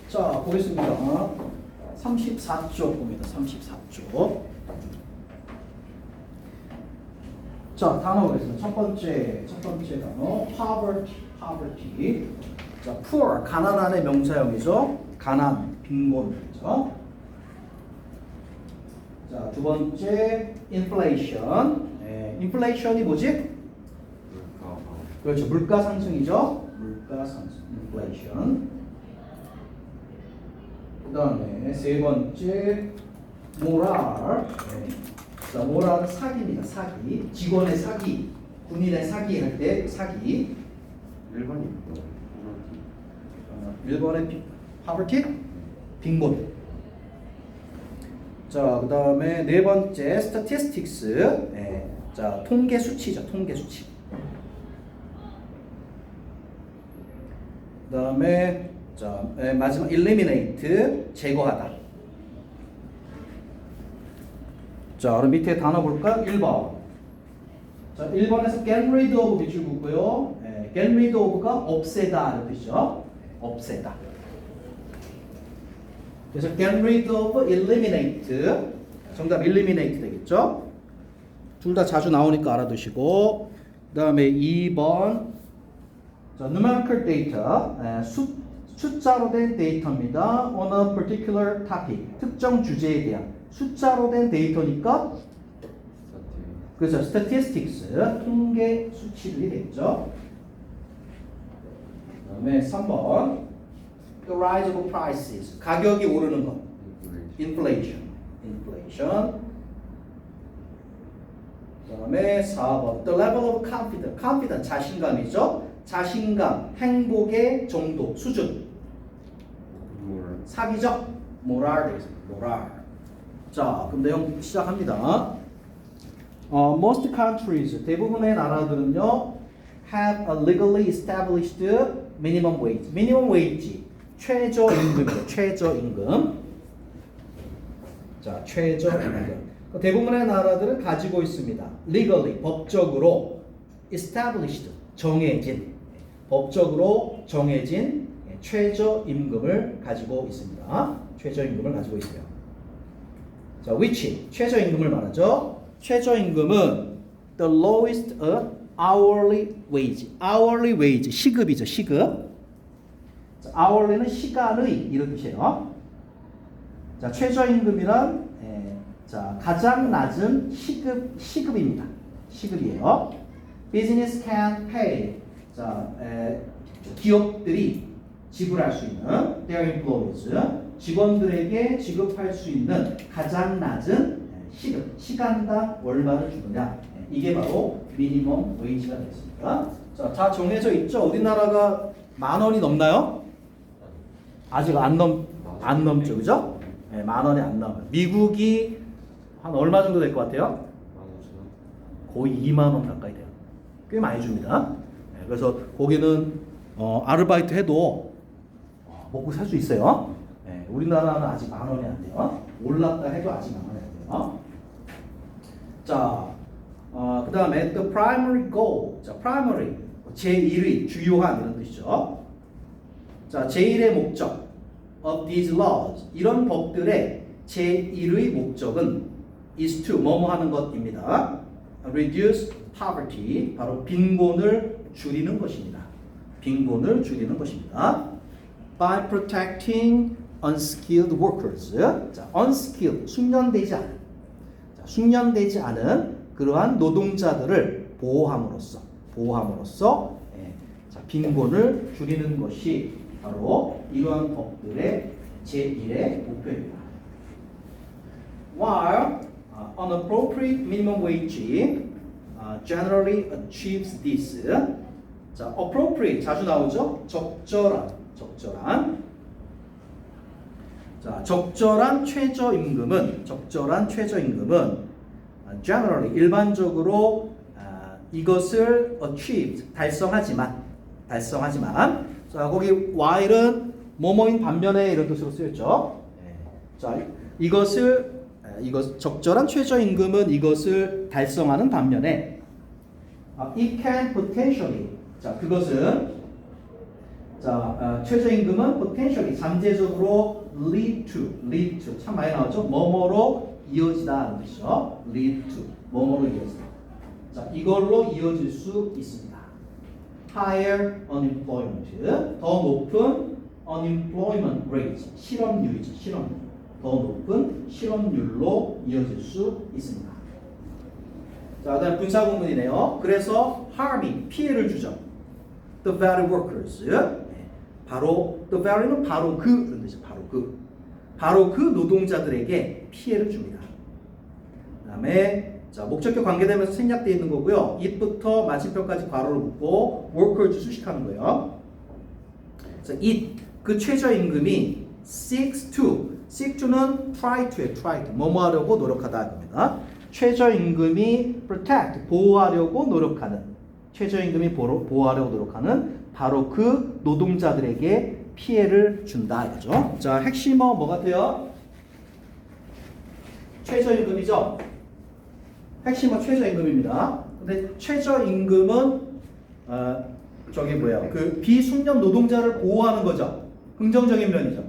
자, 보겠습니다. 34쪽 봅니다. 34쪽. 자, 단어 보겠습니다. 첫 번째 단어 poverty. 자, poor 가난한의 명사형이죠. 가난, 빈곤이죠. 자, 두 번째 inflation. inflation이 뭐지? 그렇죠. 물가 상승이죠. 물가 상승. inflation. 그 다음에 세 번째 moral. 자, 모랄은 사기입니다. 사기. 직원의 사기, 군인의 사기 할 때 사기. 1번이 1번의 poverty, 빈곤. 자, 그 다음에 네 번째 statistics. 자, 통계 수치죠. 통계 수치. 그 다음에 자, 마지막 eliminate, 제거하다. 자, 그럼 밑에 단어 볼까? 1번. 자, 1번에서 get rid of 밑줄 긋고요. get rid of가 없애다 이런 뜻이죠. 없애다. 그래서 get rid of, eliminate. 정답 eliminate 되겠죠? 둘 다 자주 나오니까 알아두시고. 그 다음에 2번. 자, numerical data. 숫자로 된 데이터입니다. on a particular topic. 특정 주제에 대한. 숫자로 된 데이터니까 그래서 statistics, 통계 수치들이 되겠죠. 그 다음에 3번 the rise of prices, 가격이 오르는 것. inflation. 그 다음에 4번 the level of confidence, 자신감이죠. 자신감, 행복의 정도, 수준. 사기적, moral 되겠습니다. moral. 자, 그럼 내용 시작합니다. Most countries, 대부분의 나라들은요, have a legally established minimum wage. minimum wage, 최저임금이죠. 최저임금. 자, 최저임금. 대부분의 나라들은 가지고 있습니다. legally, 법적으로 established, 정해진, 법적으로 정해진 최저임금을 가지고 있습니다. 최저임금을 가지고 있어요. 자, which 최저임금을 말하죠. 최저임금은 the lowest hourly wage. hourly wage 시급이죠. 시급. 자, hourly는 시간의 이런 뜻이에요. 자, 최저임금이란 자, 가장 낮은 시급입니다. 시급이에요. business can pay. 자, 기업들이 지불할 수 있는 their employees, 직원들에게 지급할 수 있는 가장 낮은 시급, 시간당 얼마를 주느냐, 이게 바로 미니멈 웨이지가 되겠습니다. 자, 다 정해져 있죠. 우리나라가 10,000원이 넘나요? 아직 안 넘죠, 그죠? 네, 10,000원이 안 넘어요. 미국이 한 얼마 정도 될 것 같아요? 거의 20,000원 가까이 돼요. 꽤 많이 줍니다. 네, 그래서 거기는 아르바이트 해도 먹고 살 수 있어요. 네, 우리나라는 아직 10,000원이 안 돼요. 올랐다 해도 아직 10,000원이 안 돼요. 자, 그 다음에 the primary goal. 자, primary, 제1의, 주요한 이런 뜻이죠. 자, 제1의 목적 of these laws. 이런 법들의 제1의 목적은 is to 뭐뭐 하는 것입니다. reduce poverty. 바로 빈곤을 줄이는 것입니다. 빈곤을 줄이는 것입니다. by protecting unskilled workers. 자, unskilled, 숙련되지 않은. 자, 숙련되지 않은 그러한 노동자들을 보호함으로써 자, 빈곤을 줄이는 것이 바로 이러한 법들의 제1의 목표입니다. While an appropriate minimum wage generally achieves this. 자, appropriate 자주 나오죠? 적절한. 자, 적절한 최저임금은 generally 일반적으로 이것을 achieved 달성하지만 자, 거기 while은 뭐뭐인 반면에 이런 뜻으로 쓰였죠. 자, 이것 적절한 최저임금은 이것을 달성하는 반면에 it can potentially 자, 그것은 최저임금은 potentially 잠재적으로 lead to 참 많이 나왔죠. 뭐뭐로 이어지다라는 뜻이죠. lead to 뭐뭐로 이어지다. 자, 이걸로 이어질 수 있습니다. higher unemployment 더 높은 unemployment rate 실업률이죠. 실업률 더 높은 실업률로 이어질 수 있습니다. 자, 그다음 분사 구문이네요. 그래서 harming 피해를 주죠. The very workers 바로 the very는 바로 그런 뜻이죠. 바로 그 노동자들에게 피해를 줍니다. 그다음에 자, 목적격 관계되면서 생략되어 있는 거고요. it부터 마침표까지 괄호를 묶고 workers 수식하는 거예요. 그래서 it 그 최저임금이 seek to는 try to 뭐뭐 하려고 노력하다 겁니다. 최저임금이 protect 보호하려고 노력하는 최저임금이 보호하려고 노력하는 바로 그 노동자들에게 피해를 준다 이거죠. 자, 핵심어 뭐 같아요? 최저임금이죠. 핵심은 최저임금입니다. 근데 최저임금은 저기 뭐예요? 그 비숙련 노동자를 보호하는 거죠. 긍정적인 면이죠.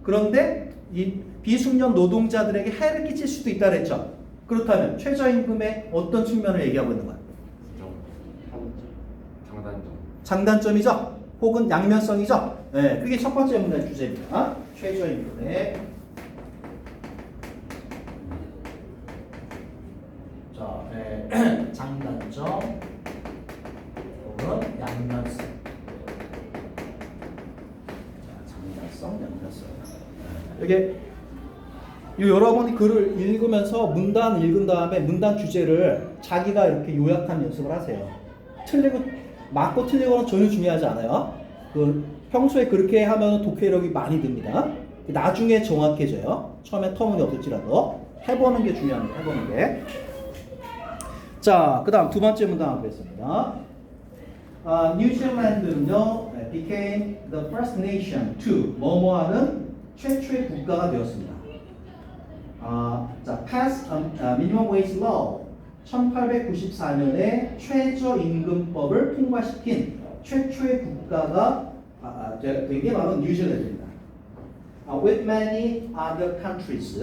그런데 이 비숙련 노동자들에게 해를 끼칠 수도 있다 그랬죠. 그렇다면 최저임금의 어떤 측면을 얘기하고 있는 거야? 장단점이죠. 혹은 양면성이죠. 네, 그게 첫 번째 문제 주제입니다. 최저임금의 장단점 혹은 양면성. 장단성. 이게 여러분이 글을 읽으면서 문단 읽은 다음에 문단 주제를 자기가 이렇게 요약한 연습을 하세요. 맞고 틀리고는 전혀 중요하지 않아요. 평소에 그렇게 하면 독해력이 많이 듭니다. 나중에 정확해져요. 처음에 터무니없을지라도 해보는 게 중요합니다. 해보는 게. 자, 그 다음 두 번째 문단 하겠습니다. 뉴질랜드는요, became the first nation to 뭐뭐하는 최초의 국가가 되었습니다. 자, pass minimum wage law 1894년에 최저임금법을 통과시킨 최초의 국가가 된 게 바로 뉴질랜드입니다. With many other countries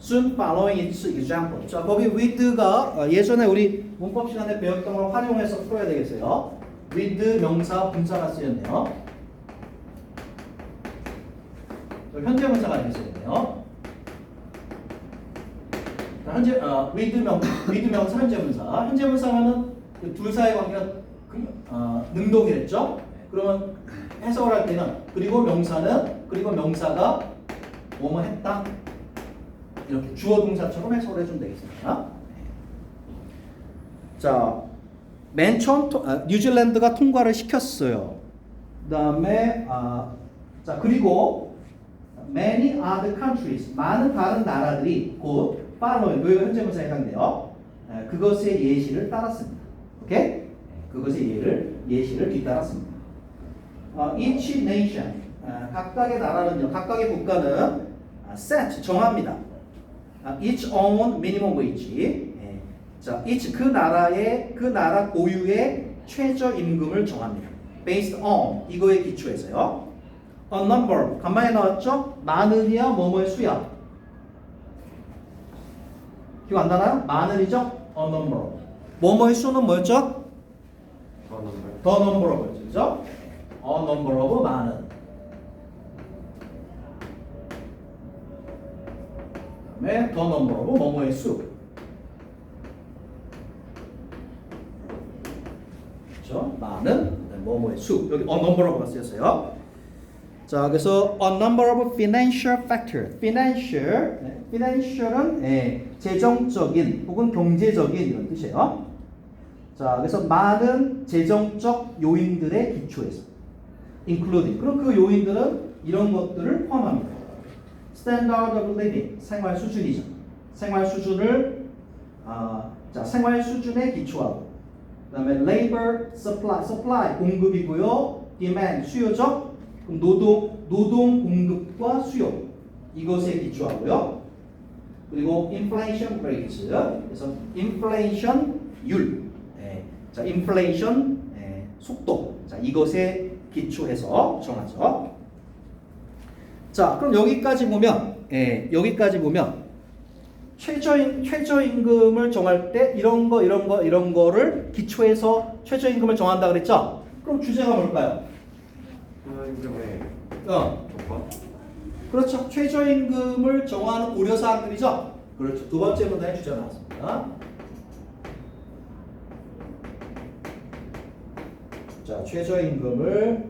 soon following its example. 자, 거기 with가 예전에 우리 문법 시간에 배웠던 걸 활용해서 풀어야 되겠어요. with 명사 분사가 쓰였네요. 현재 분사가 이렇게 쓰였네요. 현재 with 명사 현재 분사. 현재 분사면은 둘 사이의 관계가 능동이랬죠. 그러면 해석을 할 때는 그리고 명사가 뭐뭐 했다. 이렇게 주어 동사처럼 해석을 해주면 되겠습니다. 자, 맨 처음 뉴질랜드가 통과를 시켰어요. 그다음에 자, 그리고 many other countries 많은 다른 나라들이 곧 following 그 현재 분사에 해당돼요. 그것의 예시를 따랐습니다. 오케이? 그것의 예시를 뒤따랐습니다. Each nation 각각의 나라는요, 각각의 국가는 set 정합니다. Each own minimum wage. 자, each 그 나라 고유의 최저 임금을 정합니다. Based on 이거에 기초해서요. A number 간만에 나왔죠? 많으냐 뭐뭐의 수야. 기억 안 나나요? 많으리죠? A number. 뭐뭐의 수는 뭐였죠? The number of 그죠? A number of 많은. 그다음에 the number of 뭐뭐의 수. 그렇죠? 많은 뭐뭐의 수. 여기 a number of가 쓰였어요. 자, 그래서 a number of financial factors. financial은 재정적인 혹은 경제적인 이런 뜻이에요. 자, 그래서 많은 재정적 요인들의 기초에서 including. 그럼 그 요인들은 이런 것들을 포함합니다. Standard of living, 생활 수준이죠. 생활 수준을 자, 생활 수준에 기초하고, 그다음에 labor supply 공급이고요. demand 수요죠. 그럼 노동 공급과 수요 이것에 기초하고요. 그리고 inflation rate, 그래서 inflation율, 자, inflation 속도, 자, 이것에 기초해서 정하죠. 자, 그럼 여기까지 보면, 여기까지 보면 최저임금을 정할 때 이런 거를 기초해서 최저임금을 정한다 그랬죠? 그럼 주제가 뭘까요? 최저임금의 조건? 그렇죠. 최저임금을 정하는 고려사항들이죠. 그렇죠. 두 번째 문단에 주제가 나왔습니다. 자, 최저임금을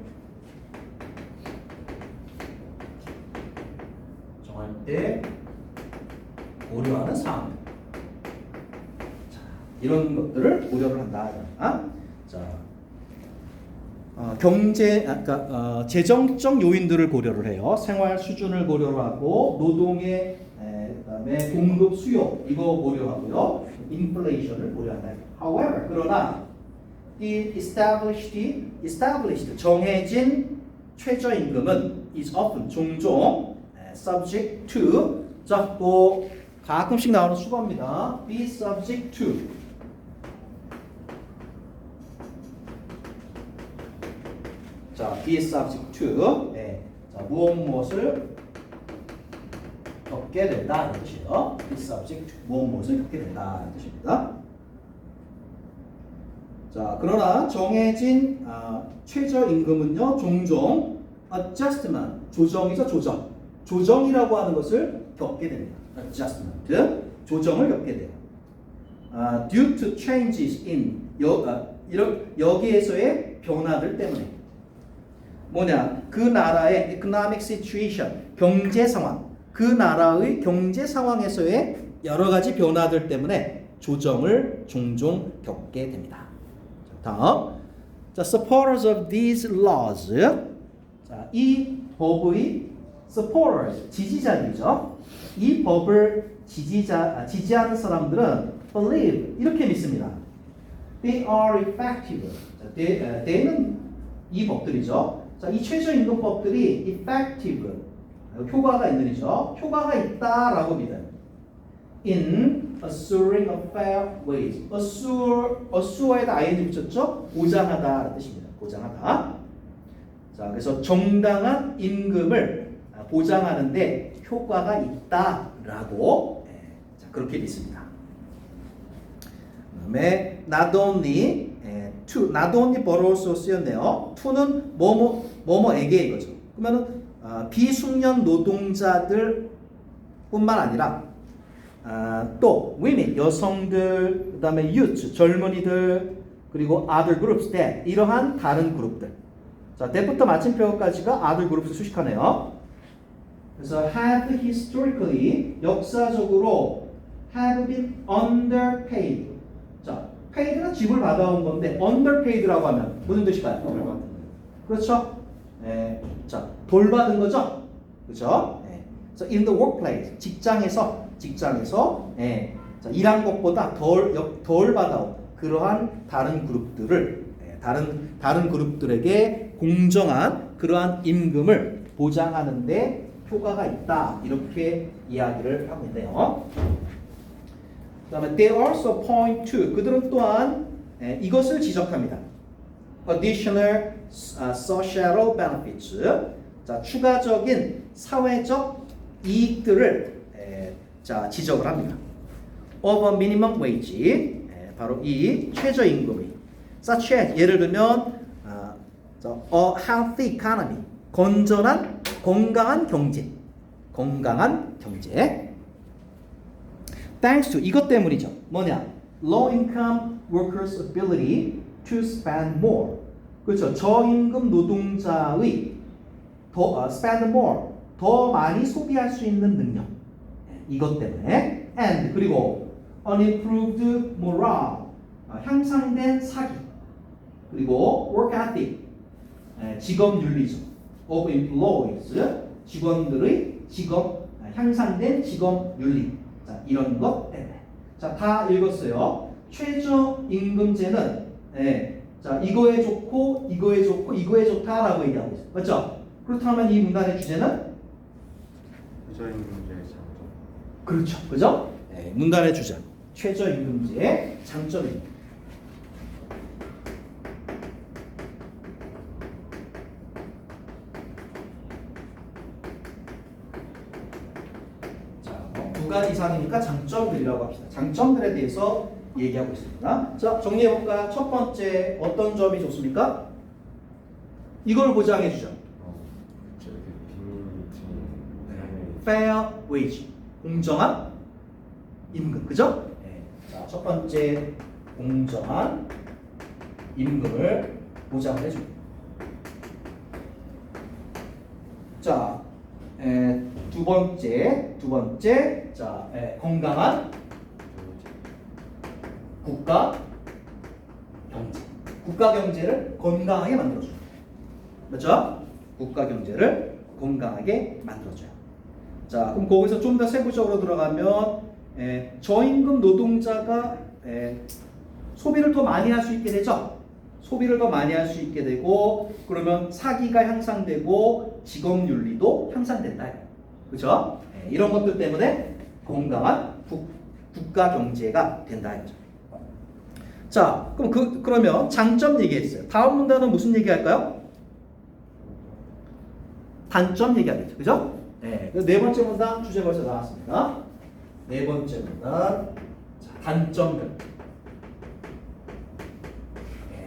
정할 때 고려하는 사항. 자, 이런 것들을 고려를 한다. 자, 재정적 요인들을 고려를 해요. 생활 수준을 고려를 하고 노동의 그다음에 공급 수요 이거 고려하고요. 인플레이션을 고려한다. However, 그러나 the established 정해진 최저임금은 is often 종종 subject to 자, 또 가끔씩 나오는 수거입니다. be subject to 자, be subject to 자, 무엇을 겪게 된다 이 뜻이에요. be subject to 무엇을 겪게 된다 이 뜻입니다. 자, 그러나 정해진 최저임금은요 종종 adjustment 조정이죠. 조정이라고 하는 것을 겪게 됩니다. adjustment 조정을 겪게 돼요. due to changes in 여기에서의 변화들 때문에 뭐냐 그 나라의 economic situation 경제 상황 그 나라의 경제 상황에서의 여러 가지 변화들 때문에 조정을 종종 겪게 됩니다. 다음, 자, supporters of these laws. 자, 이 법의 supporters 지지자들이죠. 이 법을 지지하는 사람들은 believe 이렇게 믿습니다. They are effective. 자, they는 이 법들이죠. 자, 이 최저임금법들이 effective 효과가 있는 이죠. 효과가 있다라고 믿어요. In assuring a fair wage. assure에다 ing 붙였죠? 보장하다라는 뜻입니다. 보장하다. 자, 그래서 정당한 임금을 보장하는데 효과가 있다라고 자, 그렇게 믿습니다. 그다음에 not only not only but also 쓰였네요. to는 뭐뭐에게 이거죠. 그러면은 비숙련 노동자들 뿐만 아니라 또 women 여성들 그다음에 youth 젊은이들 그리고 other groups that 이러한 다른 그룹들 자 that부터 마침표까지가 other groups 수식하네요. 그래서 have historically 역사적으로 have been underpaid 자 paid는 지불 받아온 건데 underpaid라고 하면 무슨 뜻일까요? 그렇죠? 자 돌받은 거죠? 그렇죠? 그래서 in the workplace 직장에서 자, 일한 것보다 덜 받아온 그러한 다른 그룹들을 다른 그룹들에게 공정한 그러한 임금을 보장하는데 효과가 있다 이렇게 이야기를 하고 있네요. 그다음에 they also point to 그들은 또한 이것을 지적합니다. additional social benefits 자 추가적인 사회적 이익들을 자 지적을 합니다. of a minimum wage 바로 이 최저임금이 such as 예를 들면 a healthy economy 건강한 경제 thanks to 이것 때문이죠. 뭐냐 low income workers ability to spend more 그렇죠. 저임금 노동자의 spend more 더 많이 소비할 수 있는 능력 이것 때문에 and 그리고 unimproved morale 향상된 사기 그리고 work ethic 직업 윤리죠 of employees 직원들의 향상된 직업 윤리 자, 이런 것 때문에 자, 다 읽었어요. 최저임금제는 자, 이거에 좋고 이거에 좋고 이거에 좋다라고 얘기하고 있어요. 맞죠? 그렇다면 이 문단의 주제는 최저임금제의 장점. 그렇죠. 그죠? 문단의 주제 최저임금제의 장점입니다. 가지 이상이니까 장점들이라고 합시다. 장점들에 대해서 얘기하고 있습니다. 자, 정리해볼까요? 첫 번째, 어떤 점이 좋습니까? 이걸 보장해주죠. 저렇게 빈 fair wage, 공정한 임금, 그죠? 네. 자, 첫 번째, 공정한 임금을 보장을 해줍니다. 자, 두 번째, 자, 건강한 국가 경제. 국가 경제를 건강하게 만들어줘요. 맞죠? 국가 경제를 건강하게 만들어줘요. 자, 그럼 거기서 좀 더 세부적으로 들어가면 저임금 노동자가 소비를 더 많이 할 수 있게 되죠. 소비를 더 많이 할 수 있게 되고 그러면 사기가 향상되고 직업윤리도 향상된다. 그렇죠? 이런 것들 때문에 건강한 국가 경제가 된다. 자, 그럼 그러면 장점 얘기했어요. 다음 문단은 무슨 얘기할까요? 단점 얘기하겠죠. 그죠? 네 번째 문단 주제 벌써 나왔습니다. 네 번째 문단 단점들.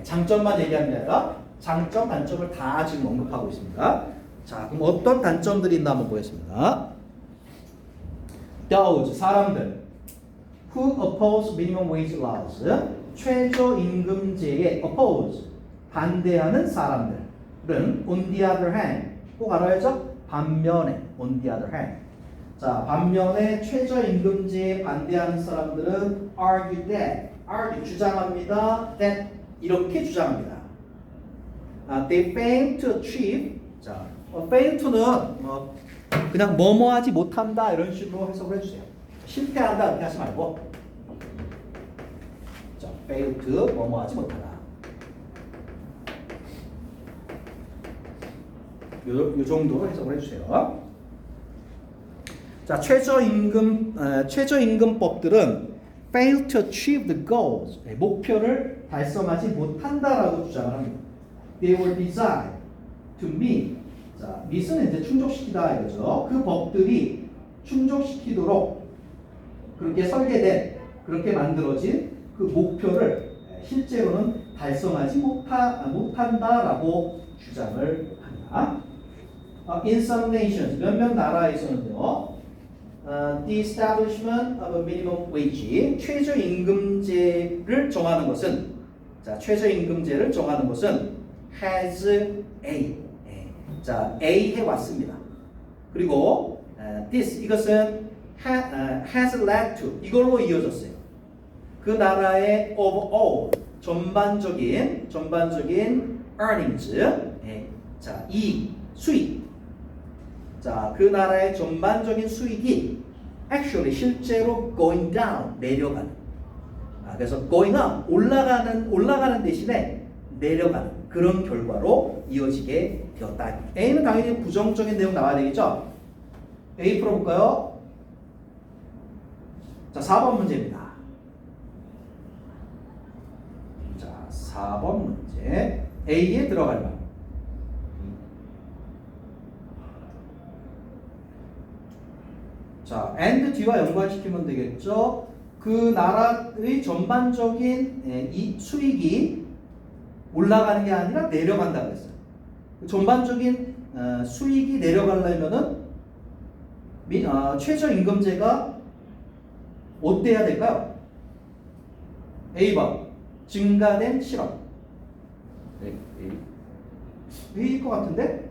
장점만 얘기하는 게 아니라 장점, 단점을 다 지금 언급하고 있습니다. 자, 그럼 어떤 단점들이 있나 한번 보겠습니다. Those 사람들 who oppose minimum wage laws 최저임금제에 oppose 반대하는 사람들은 on the other hand 꼭 알아야죠. 반면에 on the other hand 자 반면에 최저임금제에 반대하는 사람들은 argue 주장합니다. that 이렇게 주장합니다. They fail to achieve 자 fail to는 그냥 뭐뭐하지 못한다 이런 식으로 해석을 해주세요. 실패한다 이렇게 하지 말고 자 fail to 뭐뭐하지 못하다. 요 정도로 해석을 해주세요. 자 최저임금법들은 fail to achieve the goals 목표를 달성하지 못한다라고 주장을 합니다. They were designed to meet 자 meet은 이제 충족시키다 이거죠. 그 법들이 충족시키도록 그렇게 설계된 그렇게 만들어진 그 목표를 실제로는 달성하지 못한다라고 주장을 합니다. In some nations 몇몇 나라에서는요. The establishment of a minimum wage 최저임금제를 정하는 것은 자 최저임금제를 정하는 것은 has a 자 a 해 왔습니다. 그리고 this 이것은 has led to 이걸로 이어졌어요. 그 나라의 overall 전반적인 earnings 자 이익 수익 자, 그 나라의 전반적인 수익이 actually 실제로 going down 내려가는. 그래서 going up 올라가는 대신에 내려가는 그런 결과로 이어지게 되었다. A는 당연히 부정적인 내용 나와야 되겠죠? A 풀어볼까요? 자, 4번 문제입니다. 자, 4번 문제. A에 들어갈 말. 자, and 뒤와 연관시키면 되겠죠. 그 나라의 전반적인 이 수익이 올라가는 게 아니라 내려간다고 했어요. 전반적인 수익이 내려가려면은 최저임금제가 어때야 될까요? A번 증가된 실업. A일 것 같은데?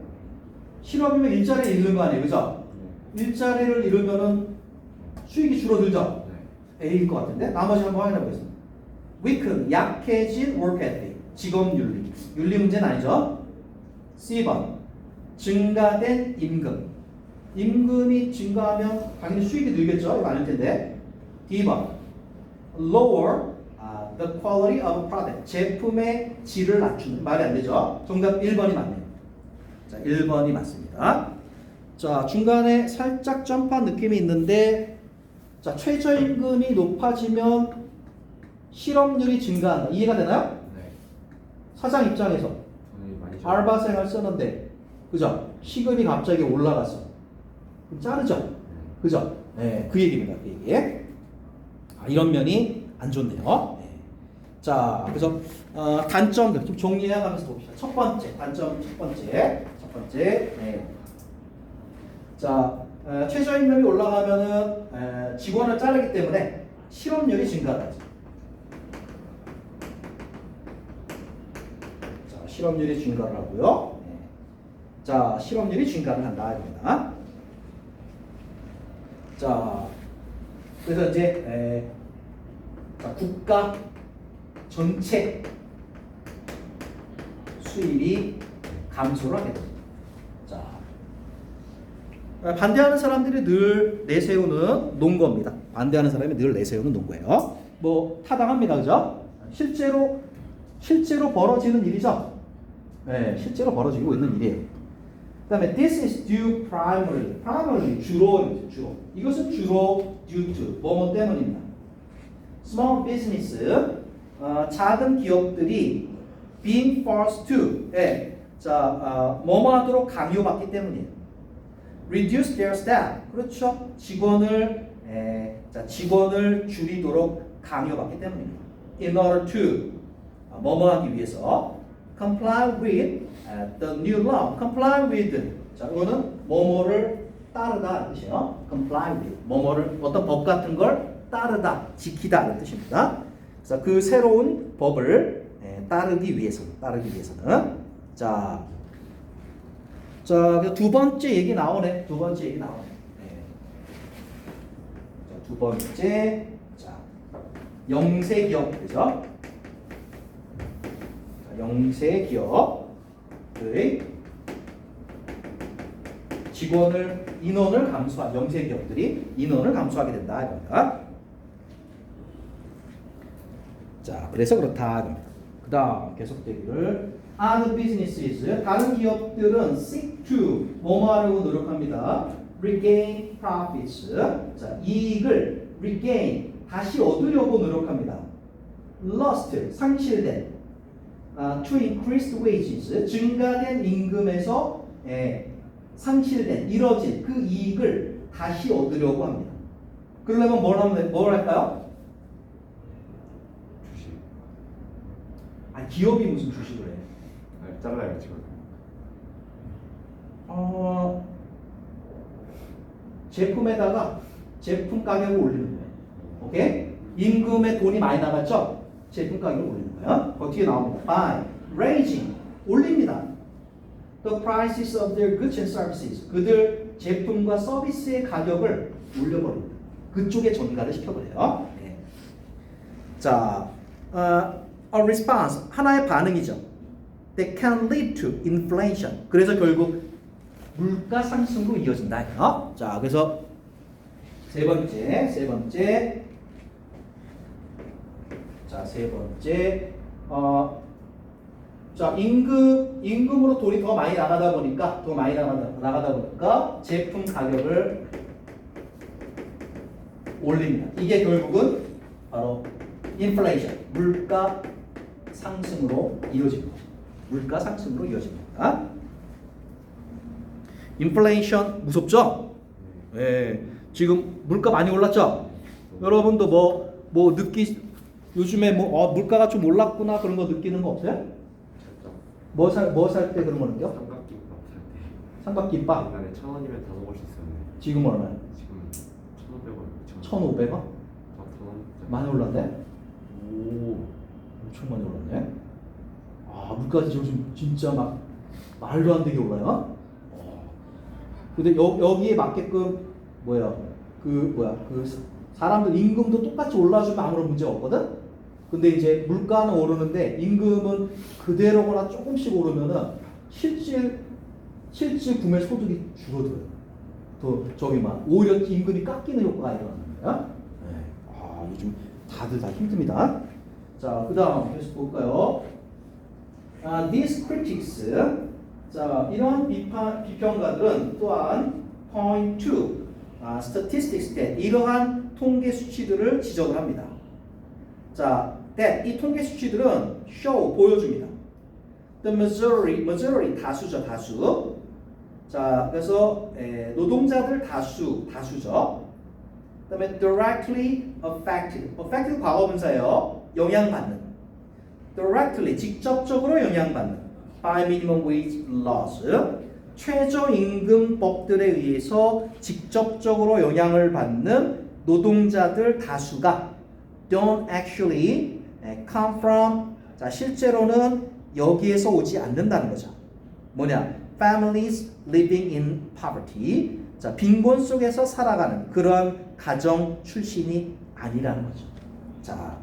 실업이면 일자리를 잃는 거 아니에요, 그죠? 일자리를 잃으면은 수익이 줄어들죠? A일 것 같은데? 나머지 한번 확인해 보겠습니다. weaken, 약해진 work ethic, 직업윤리. 윤리 문제는 아니죠? C번, 증가된 임금. 임금이 증가하면 당연히 수익이 늘겠죠? 이거 아닐 텐데. D번, lower the quality of a product. 제품의 질을 낮추는. 말이 안 되죠? 정답 1번이 맞네요. 자, 1번이 맞습니다. 자, 중간에 살짝 점프한 느낌이 있는데 자, 최저임금이 높아지면 실업률이 증가한다. 이해가 되나요? 네. 사장 입장에서 알바생을 쓰는데 그죠? 시급이 갑자기 올라갔어. 그럼 자르죠? 그죠? 네, 그 얘기입니다. 그 얘기. 이런 면이 안 좋네요. 네. 자, 그래서 단점들 좀 정리해가면서 봅시다. 첫 번째 단점 첫 번째. 네. 자, 최저임금이 올라가면은 직원을 자르기 때문에 실업률이 증가하죠. 자, 실업률이 증가를 하고요. 네. 자, 실업률이 증가를 한다 이겁니다. 자, 그래서 이제 자, 국가 전체 수입이 감소를 하게 됩니다. 자, 반대하는 사람들이 늘 내세우는 논거입니다. 반대하는 사람이 늘 내세우는 논거예요. 뭐 타당합니다, 그죠? 실제로 벌어지는 일이죠. 네, 실제로 벌어지고 있는 일이에요. 그다음에 this is due primarily 주로. 이것은 주로 due to 뭐뭐 때문입니다. small business 작은 기업들이 being forced to 뭐뭐 하도록 강요받기 때문이에요. reduce their staff 그렇죠. 직원을 줄이도록 강요받기 때문입니다. in order to 뭐뭐 하기 위해서 comply with the new law. comply with 자 이거는 뭐뭐를 따르다 뜻이에요. comply with 뭐뭐를 어떤 법 같은 걸 따르다 지키다 이런 뜻입니다. 그래서 그 새로운 법을 따르기 위해서는 자 두 번째 얘기 나오네. 자, 두 번째 자 영세 기업이죠. 자, 영세 기업의 인원을 감소한 영세 기업들이 인원을 감소하게 된다 이겁니다. 자, 그래서 그렇다 이겁니다. 그다음 계속되기를 other businesses 다른 기업들은 seek to 뭐뭐 하려고 노력합니다. regain profits 자 이익을 regain 다시 얻으려고 노력합니다. lost 상실된 to increased wages 증가된 임금에서 상실된 잃어진 그 이익을 다시 얻으려고 합니다. 그러려면 뭘 할까요? 주식. 기업이 무슨 주식을 해? 잘라요 지금. 제품에다가 제품 가격을 올리는 거예요. 오케이? 임금에 돈이 많이 나갔죠? 제품 가격을 올리는 거예요. 뒤에 나옵니다. By raising 올립니다. The prices of their goods and services 그들 제품과 서비스의 가격을 올려버립니다. 그쪽에 전가를 시켜버려요. 네. 자, a response 하나의 반응이죠. That can lead to inflation. 그래서 결국 물가 상승으로 이어진다. 자, 그래서 세 번째. 자, 임금으로 돈이 더 많이 나가다 보니까 제품 가격을 올립니다. 이게 결국은 바로 인플레이션, 물가 상승으로 이어집니다. 인플레이션 무섭죠? 네. 지금 물가 많이 올랐죠? 여러분도 요즘에 물가가 좀 올랐구나 그런 거 느끼는 거 없어요? 뭐 살 때 그런 거 느껴? 삼각김밥 살 때. 삼각김밥? 옛날에 1,000원이면 다 먹을 수 있었는데 지금 얼마야? 지금 1,500원. 1,500원? 1,000원. 많이 올랐네? 오, 엄청 많이 올랐네. 물가가 요즘 진짜 막 말도 안 되게 올라요. 근데 여기에 맞게끔 사람들 임금도 똑같이 올라주면 아무런 문제가 없거든. 근데 이제 물가는 오르는데 임금은 그대로거나 조금씩 오르면은 실질 구매 소득이 줄어들어요. 오히려 임금이 깎이는 효과가 일어나는 거야. 네. 요즘 다들 다 힘듭니다. 자, 그다음 계속 볼까요? These critics, 자 이러한 비평가들은 또한 point to statistics that 이러한 통계 수치들을 지적을 합니다. 자, that 이 통계 수치들은 show 보여줍니다. The majority 다수죠, 다수. 자, 그래서 노동자들 다수죠. 그다음에 directly affected. affected 과거분사예요. 영향받는. directly 직접적으로 영향받는. by minimum wage laws. 최저임금법들에 의해서 직접적으로 영향을 받는 노동자들 다수가 don't actually come from 자 실제로는 여기에서 오지 않는다는 거죠. 뭐냐? families living in poverty. 자 빈곤 속에서 살아가는 그런 가정 출신이 아니라는 거죠. 자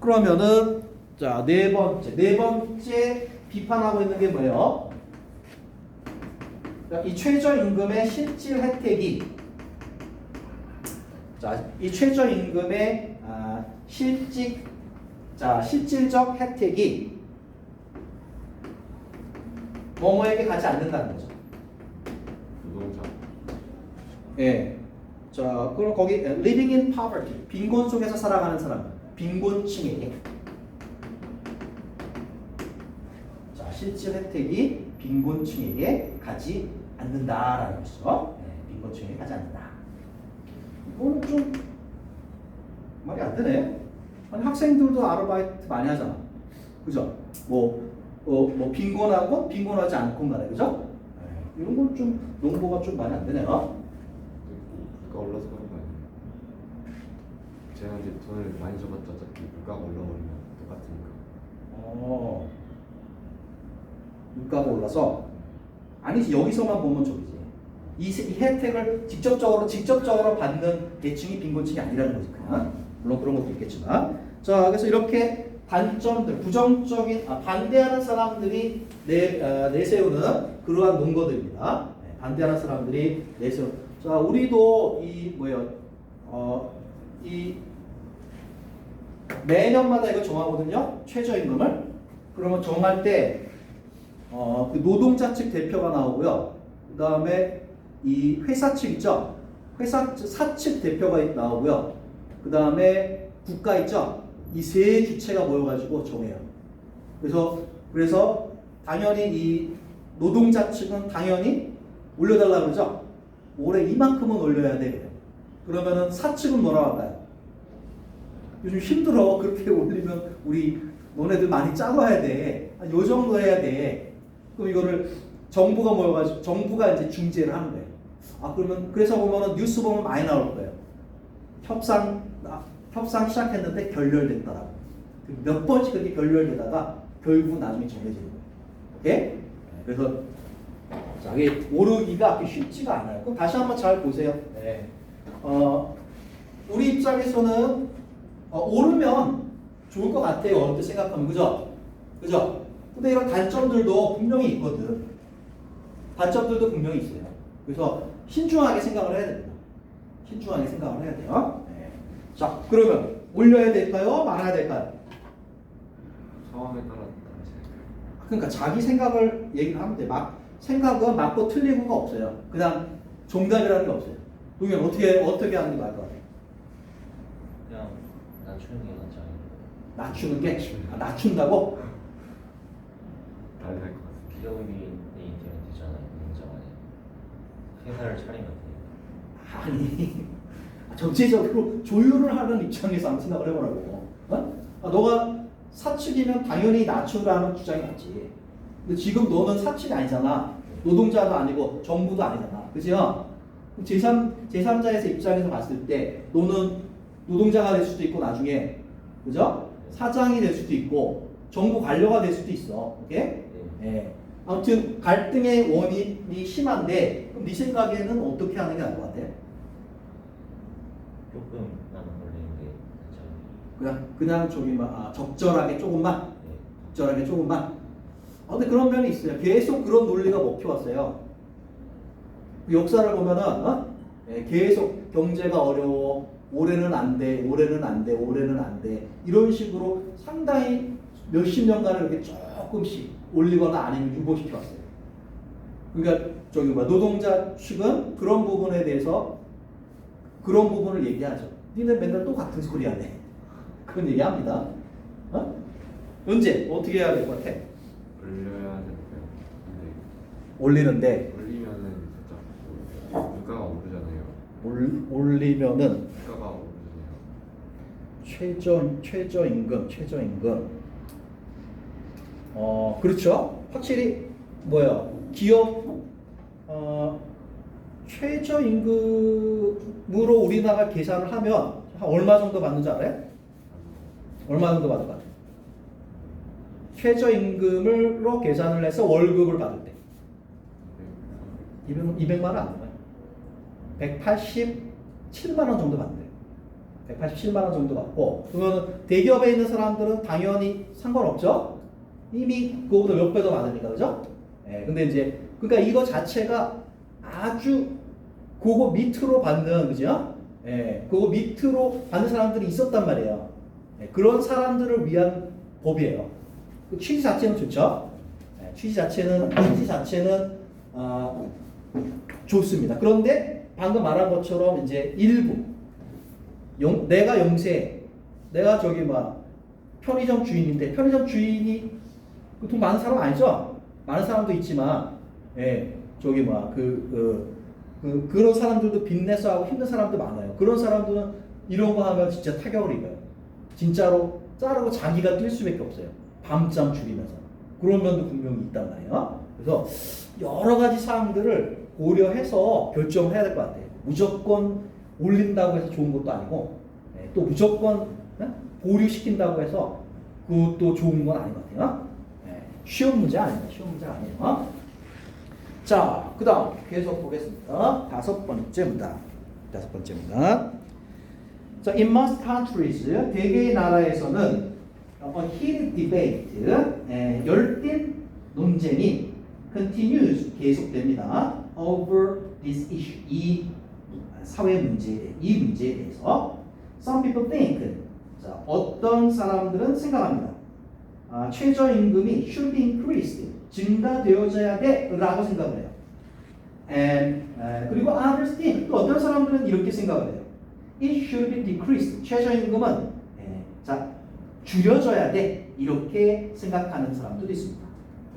그러면은 자 네 번째 비판하고 있는 게 뭐예요? 이 최저임금의 실질 혜택이 자, 이 최저임금의 실질적 혜택이 뭐뭐에게 가지 않는다는 거죠. 노동자. 예. 자, 그럼 거기 living in poverty 빈곤 속에서 살아가는 사람, 빈곤층에게 자, 실질 혜택이 빈곤층에게 가지 않는다라는 것이죠. 네, 빈곤층에게 가지 않는다. 이거는 좀 말이 안 되네. 아니 학생들도 아르바이트 많이 하잖아. 그죠? 뭐 빈곤하고 빈곤하지 않고 말해. 그죠? 네, 이런 건 좀 농보가 좀 많이 안 되네요. 물가 올라서 그런 거 아니에요? 제가 이제 돈을 많이 줘봤자 어차피 물가가 올라버리면 똑같으니까. 물가가 올라서 아니지 여기서만 보면 저기지. 이 혜택을 직접적으로 받는 계층이 빈곤층이 아니라는 거지 그냥. 물론 그런 것도 있겠지만. 자 그래서 이렇게 단점들 부정적인 반대하는 사람들이 내세우는 그러한 논거들입니다. 네, 반대하는 사람들이 내세우. 자 우리도 이 이 매년마다 이거 정하거든요. 최저임금을. 그러면 정할 때 그 노동자 측 대표가 나오고요. 그 다음에 이 회사 측 있죠. 회사 사측 대표가 나오고요. 그 다음에 국가 있죠. 이 세 주체가 모여가지고 정해요. 그래서 당연히 이 노동자 측은 당연히 올려달라고 그러죠. 올해 이만큼은 올려야 돼. 그러면은 사측은 뭐라고 할까요? 요즘 힘들어. 그렇게 올리면 우리 너네들 많이 짜놔야 돼. 요 정도 해야 돼. 그럼 이거를 정부가 모여가지고 정부가 이제 중재를 하는 거예요. 그러면 그래서 보면은 뉴스 보면 많이 나올 거예요. 협상 시작했는데 결렬됐다라고. 몇 번씩 그렇게 결렬되다가 결국 나중에 정해지는 거예요. 오케이? 그래서 이게 오르기가 그렇게 쉽지가 않아요. 그럼 다시 한번 잘 보세요. 네. 우리 입장에서는 오르면 좋을 것 같아요. 어떻게 생각하면 그죠? 근데 이런 단점들도 분명히 있거든. 단점들도 분명히 있어요. 그래서 신중하게 생각을 해야 됩니다. 신중하게 생각을 해야 돼요. 네. 자, 그러면 올려야 될까요? 말아야 될까요? 상황에 따라 다르지 않을까요? 그러니까 자기 생각을 얘기를 하면 돼. 생각은 맞고 틀리고가 없어요. 그냥 정답이라는 게 없어요. 동현 어떻게 하는 게 나을 것 같아요? 그냥 낮추는 게 낫지 않아요? 낮추는 게? 낮춘다고? 다르게 할것 같습니다. 기업이 되면 되잖아요. 인정하네. 회사를 차리면 돼요. 아니 전체적으로 조율을 하는 입장에서 한번 생각을 해보라고. 너가 사측이면 당연히 낮추라는 주장이 맞지. 근데 지금 너는 사측이 아니잖아. 노동자도 아니고 정부도 아니잖아. 그죠? 제3자에서 입장에서 봤을 때 너는 노동자가 될 수도 있고 나중에 그죠? 사장이 될 수도 있고 정부 관료가 될 수도 있어. 오케이? 네. 아무튼 갈등의 원인이 심한데 그럼 네 생각에는 어떻게 하는 게 나을 것 같아? 조금 나는 걸리는 게 낫지 그냥 저기만 적절하게 조금만 않아요? 네. 적절하게 조금만. 근데 그런 면이 있어요. 계속 그런 논리가 먹혀왔어요. 역사를 보면은 계속 경제가 어려워. 올해는 안 돼. 올해는 안 돼. 올해는 안 돼. 이런 식으로 상당히 몇십 년간을 이렇게 조금씩 올리거나 아니면 유보시켜 왔어요. 그러니까 노동자 측은 그런 부분에 대해서 그런 부분을 얘기하죠. 니네 맨날 또 같은 소리 하네. 그런 얘기합니다. 언제 어떻게 해야 될 것 같아? 올려야 될까요? 근데 올리는데 올리면은 진짜 물가가 오르잖아요. 올리면은 물가가 오르네요. 최저임금. 그렇죠. 확실히 뭐야? 기업 최저임금으로 우리나라 계산을 하면 한 얼마 정도 받는 줄 알아요? 얼마 정도 받을 것 같아요? 최저임금으로 계산을 해서 월급을 받을 때 200만 원 안 나와요. 187만 원 정도 받는데요. 187만 원 정도 받고, 그러면 대기업에 있는 사람들은 당연히 상관없죠. 이미 그거보다 몇 배 더 많으니까, 그죠? 예, 근데 이제 그러니까 이거 자체가 아주 그거 밑으로 받는, 그죠? 예, 그거 밑으로 받는 사람들이 있었단 말이에요. 예, 그런 사람들을 위한 법이에요. 그 취지 자체는 좋죠. 예, 취지 자체는 좋습니다. 그런데 방금 말한 것처럼 이제 일부 내가 영세, 내가 저기 뭐 편의점 주인인데 편의점 주인이 돈 많은 사람 아니죠? 많은 사람도 있지만, 예, 저기 뭐 그런 사람들도 빚내서 하고 힘든 사람도 많아요. 그런 사람들은 이런 거 하면 진짜 타격을 입어요. 진짜로 자르고 자기가 뛸 수밖에 없어요. 밤잠 줄이면서. 그런 면도 분명히 있단 말이에요. 그래서 여러 가지 사항들을 고려해서 결정을 해야 될 것 같아요. 무조건 올린다고 해서 좋은 것도 아니고, 또 무조건 보류시킨다고 해서 그것도 좋은 건 아닌 것 같아요. 쉬운 문제 아닙니다. 쉬운 문제 아니에요. 자, 그 다음 계속 보겠습니다. 다섯 번째 문단. 자, in most countries, 대개의 나라에서는 a heated debate, 열띤 논쟁이 continues, 계속됩니다. over this issue, 이 문제에 대해서. Some people think, 자, 어떤 사람들은 생각합니다. 최저임금이 should be increased, 증가되어져야 돼라고 생각을 해요. And 그리고 others think, 또 어떤 사람들은 이렇게 생각을 해요. It should be decreased, 최저임금은 자, 줄여져야 돼, 이렇게 생각하는 사람들도 있습니다.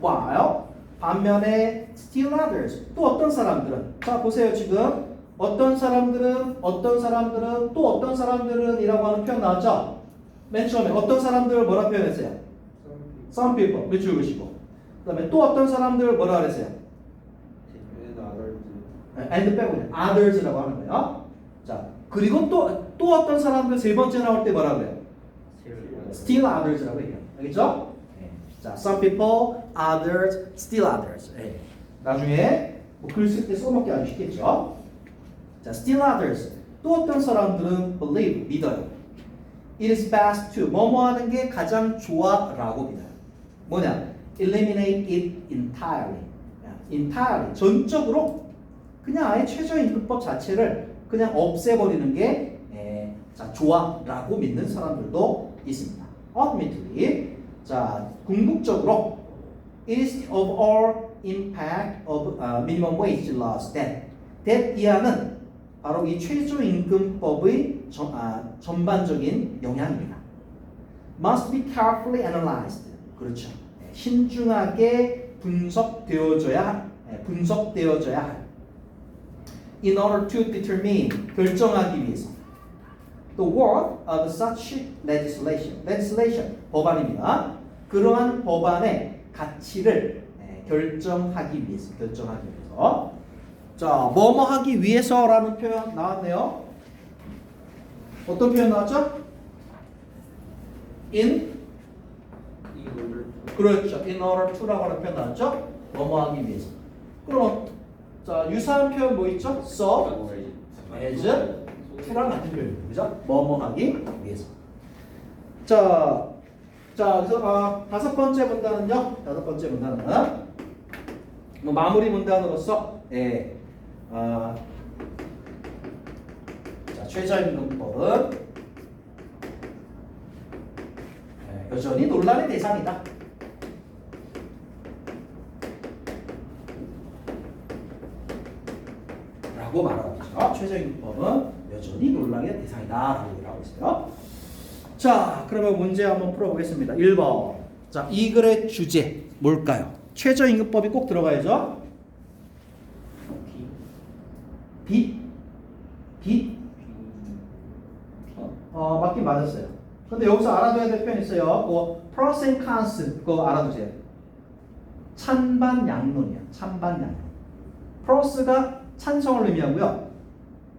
While 반면에 still others, 또 어떤 사람들은, 자 보세요. 지금 어떤 사람들은 또 어떤 사람들은 이라고 하는 표현 나왔죠? 맨 처음에 어떤 사람들을 뭐라 표현했어요? Some people, 밑줄 그시고. 그 다음에 또 어떤 사람들을 뭐라 그랬어요? and 빼고 others라고 하는 거예요. 자, 그리고 또 어떤 사람들 세 번째 나올 때 뭐라 그래요? Still others라고 얘기해요. 알겠죠? 자, some people, others, still others. 나중에 뭐 글 쓸 때 써먹기 아주 쉽겠죠? 자, still others. 또 어떤 사람들은 believe, 믿어요. It is best to 뭐뭐 하는 게 가장 좋아라고 믿어요. 뭐냐? Eliminate it entirely. entirely. 전적으로 그냥 아예 최저임금법 자체를 그냥 없애버리는 게 자, 좋아라고 믿는 사람들도 있습니다. Ultimately, 자, 궁극적으로 it is of all impact of minimum wage laws that 이하는 바로 이 최저임금법의 전반적인 영향입니다. Must be carefully analyzed. 그렇죠. 신중하게 분석되어져야 할. In order to determine, 결정하기 위해서. The worth of such legislation, 법안입니다. 그러한 법안의 가치를 결정하기 위해서. 자, 뭐뭐 하기 위해서라는 표현 나왔네요. 어떤 표현 나왔죠? 그렇죠. In order to라고 하는 표현 나왔죠? 뭐뭐 하기 위해서. 그럼 자, 유사한 표현 뭐 있죠? So, as, to랑 같은 표현입니다. 그죠? 뭐뭐 하기 위해서. 자, 그래서 다섯 번째 문단은요. 뭐 마무리 문단으로서 자, 최저임금법은 여전히 논란의 대상이다. 라고 말하고 있죠. 최저임금법은 여전히 논란의 대상이다. 라고 얘기하고 있어요. 자, 그러면 문제 한번 풀어보겠습니다. 1번. 자, 이 글의 주제 뭘까요? 최저임금법이 꼭 들어가야죠. B? 맞긴 맞았어요. 근데 여기서 알아둬야 될 표현 있어요. 그 pros and cons 그거 알아두세요. 찬반 양론이야. 찬반 양론. pros가 찬성을 의미하고요.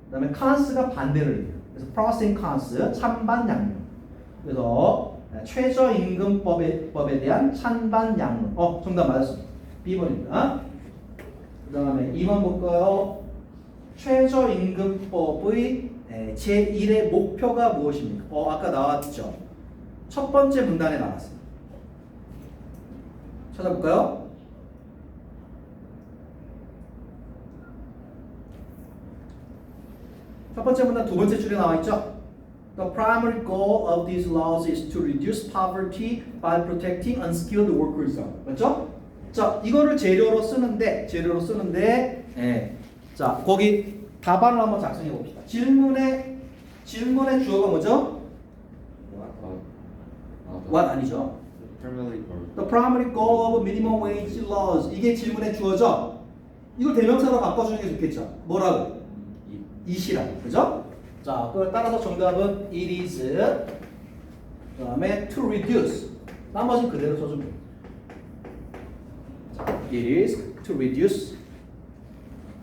그다음에 cons가 반대를 의미해요. 그래서 pros and cons 찬반 양론. 그래서 최저임금법에 대한 찬반 양론. 정답 맞았습니다. B번입니다. 그다음에 2번 볼까요? 최저임금법의 제1의 목표가 무엇입니까? 아까 나왔죠. 첫 번째 문단에 나왔습니다. 찾아볼까요? 첫 번째 문단 두 번째 줄에 나와 있죠. The primary goal of these laws is to reduce poverty by protecting unskilled workers. 맞죠? 자, 이거를 재료로 쓰는데, 자, 거기 답안을 한번 작성해 봅시다. 질문의 주어가 뭐죠? What 아니죠? The primary goal of minimum wage laws. 이게 질문의 주어죠? 이걸 대명사로 바꿔주는 게 좋겠죠? 뭐라고? it이라고. 그죠? 자, 그걸 따라서 정답은 it is. 그 다음에 to reduce. 나머지는 그대로 써주면 됩니다. It is to reduce.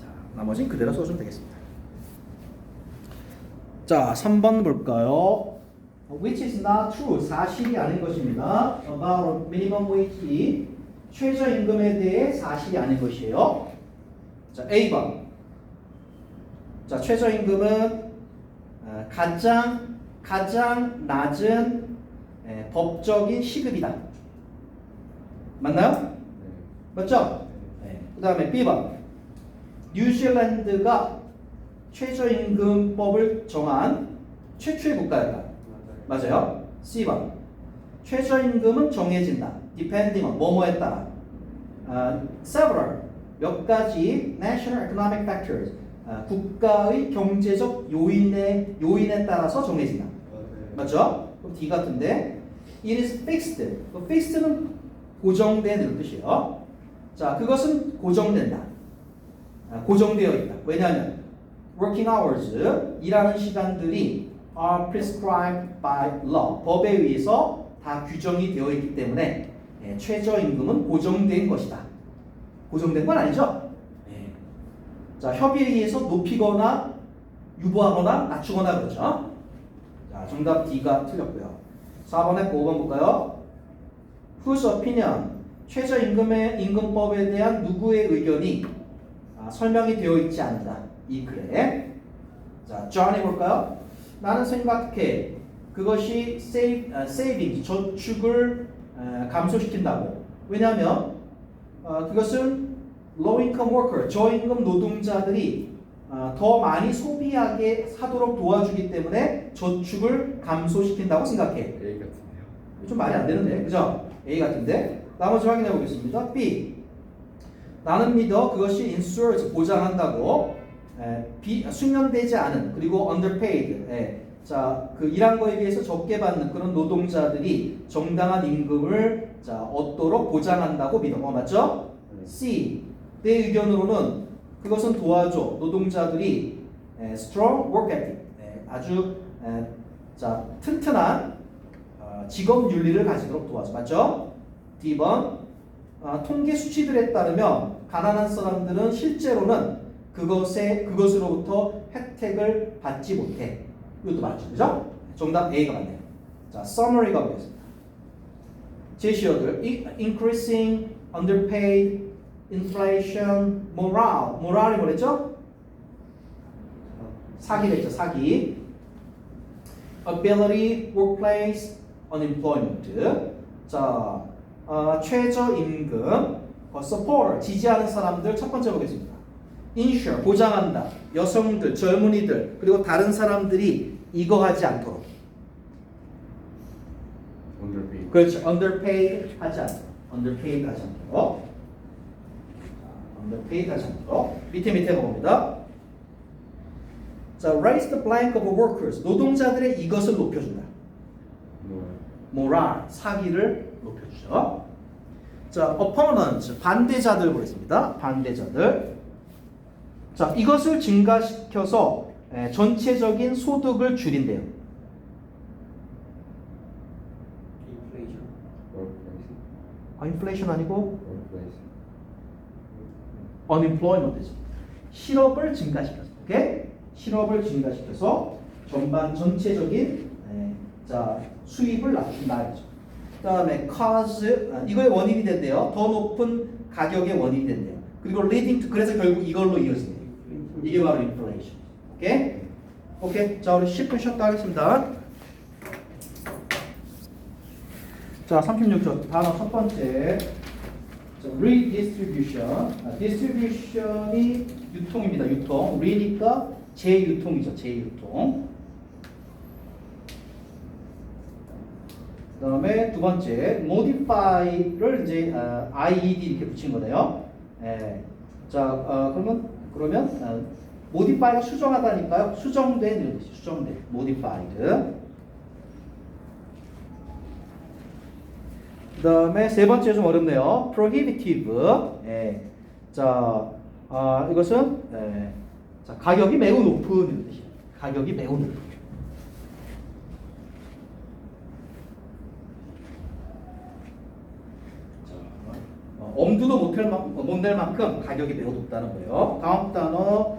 자, 나머지는 그대로 써주면 되겠습니다. 자, 3번 볼까요? Which is not true. 사실이 아닌 것입니다. About minimum wage. 최저임금에 대해 사실이 아닌 것이에요. 자, A번. 자, 최저임금은 가장 낮은 법적인 시급이다. 맞나요? 맞죠? 네. 그 다음에 B번. 뉴질랜드가 최저임금법을 정한 최초의 국가였다. 맞아요. C번. 최저임금은 정해진다. Depending on 뭐뭐에 따라. Several. 몇 가지 national economic factors. 국가의 경제적 요인에 따라서 정해진다. 맞죠? 그럼 D 같은데 it is fixed. fixed는 고정된 이런 뜻이에요. 자, 그것은 고정된다. 고정되어 있다. 왜냐하면 working hours, 일하는 시간들이 are prescribed by law. 법에 의해서 다 규정이 되어 있기 때문에 최저임금은 고정된 것이다. 고정된 건 아니죠? 자, 협의에 의해서 높이거나 유보하거나 낮추거나 그러죠. 자, 정답 D가 틀렸고요. 4번에 5번 볼까요? Whose opinion? 최저임금법에 대한 누구의 의견이 설명이 되어 있지 않는다. 이 글에. 자, Johnny 볼까요? 나는 생각해. 그것이 saving, 저축을 감소시킨다고. 왜냐하면 그것은 low income worker, 저임금 노동자들이 더 많이 소비하게 하도록 도와주기 때문에 저축을 감소시킨다고 생각해. A 같은데요. 좀 말이 안 되는데, 그죠? A 같은데. 나머지 확인해 보겠습니다. B. 나는 믿어 그것이 insures, 보장한다고. 숙련되지 않은, 그리고 underpaid. 자, 그 일한 거에 비해서 적게 받는 그런 노동자들이 정당한 임금을 얻도록 보장한다고 믿어. 맞죠? C. 내 의견으로는 그것은 도와줘. 노동자들이 strong work ethic, 아주 튼튼한 직업 윤리를 가지도록 도와줘. 맞죠? D번. 통계 수치들에 따르면 가난한 사람들은 실제로는 그것으로부터 혜택을 받지 못해. 이것도 맞죠, 그죠? 정답 A가 맞네요. 자, summary가 보겠습니다. 제시어들: increasing, underpaid, inflation, morale이 뭐랬죠? 사기랬죠, 사기. ability, workplace, unemployment. 자, 최저임금, support, 지지하는 사람들 첫 번째 보겠습니다. insure, 보장한다. 여성들, 젊은이들, 그리고 다른 사람들이 이거 하지 않도록. underpaid. 그렇죠. underpaid 하지 않도록. underpaid 하지 않도록. underpaid 하지 않도록. 밑에 봅니다. 자, raise the blank of workers. 노동자들의 이것을 높여준다. morale, 사기를 높여주죠. 자, opponents, 반대자들 보겠습니다. 반대자들. 자, 이것을 증가시켜서 전체적인 소득을 줄인대요. 인플레이션. workplace, 인플레이션 아니고 workplace. unemployment이죠. 실업을 증가시켜서, 오케이? 실업을 증가시켜서 전체적인 자 수입을 낮춘다 이죠. 그다음에 cause 이거의 원인이 된대요. 더 높은 가격의 원인이 된대요. 그리고 leading to 그래서 결국 이걸로 이어진대요. 이게 바로 inflation. 오케이? 오케이. 자 우리 10분 쉬었다 하겠습니다. 자 36조 단어 첫 번째. 자, redistribution. distribution이 유통입니다. 유통. re니까 재유통이죠. 재유통. 그 다음에 두 번째 modify를 이제 IED 이렇게 붙인 거네요. 자 그러면 modify가 수정하다니까요. 수정된 이런 뜻이 수정된 modified. 그 다음에 세 번째 좀 어렵네요. prohibitive. 이것은 자, 가격이 매우 높은 이런 뜻이에요. 가격이 매우 높은. 엄두도 못 낼 만큼 가격이 매우 높다는 거예요. 다음 단어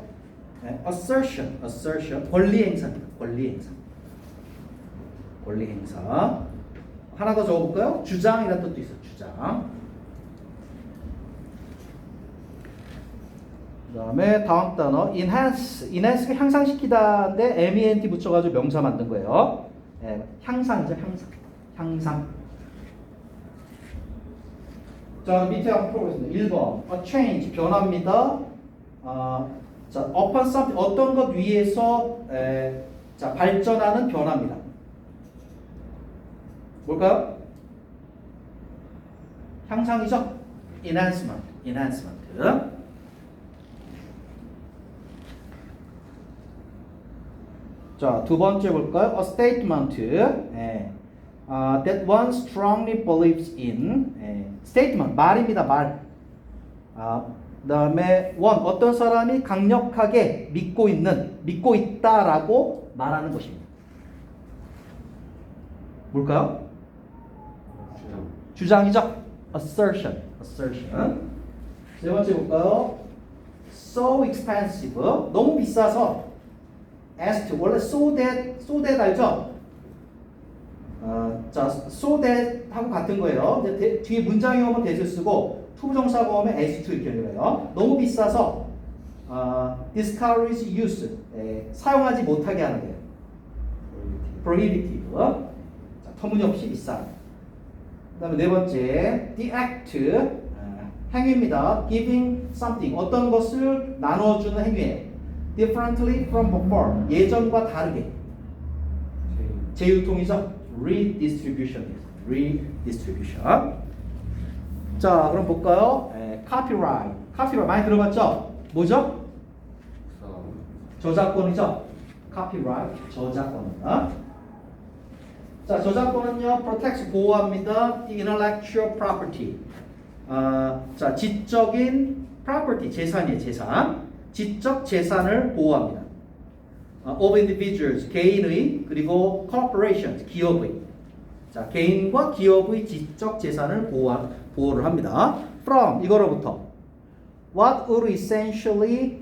assertion, 권리 행사입니다. 권리 행사. 권리 행사. 하나 더 적어볼까요? 주장이라는 뜻도 있어요. 주장. 그 다음에 다음 단어 enhance가 향상시키다인데 ment 붙여가지고 명사 만든 거예요. 향상이죠. 향상. 자 밑에 한번 풀어보겠습니다. 1번 a change 변화입니다. 자 upon something 어떤 것 위에서 자 발전하는 변화입니다. 뭘까요? 향상이죠. enhancement. 자 두 번째 볼까요? a statement. That one strongly believes in. statement 말입니다. 말. 그다음에 one 어떤 사람이 강력하게 믿고 있다라고 말하는 것입니다. 뭘까요? 주장이죠. assertion. 세 번째 볼까요? so expensive 너무 비싸서 as to 원래 so that 알죠? 자, so that 하고 같은 거예요. 뒤에 문장이 오면 that을 쓰고 투부정사가 오면 as to 이렇게 해요. 너무 비싸서 discourage use 사용하지 못하게 하는 거예요. prohibitive 자, 터무니없이 비싸. 그다음에 네 번째 the act 행위입니다. giving something 어떤 것을 나눠주는 행위예요. differently from before 예전과 다르게 재유통이죠. redistribution. 자, 그럼 볼까요? copyright 많이 들어봤죠? 뭐죠? 저작권이죠. copyright 저작권입니다. 자, 저작권은요 protects 보호합니다. intellectual property. 자, 지적인 property 재산이에요. 재산. 지적 재산을 보호합니다. of individuals 개인의 그리고 corporations 기업의 자 개인과 기업의 지적 재산을 보호를 합니다. from 이거로부터 what would essentially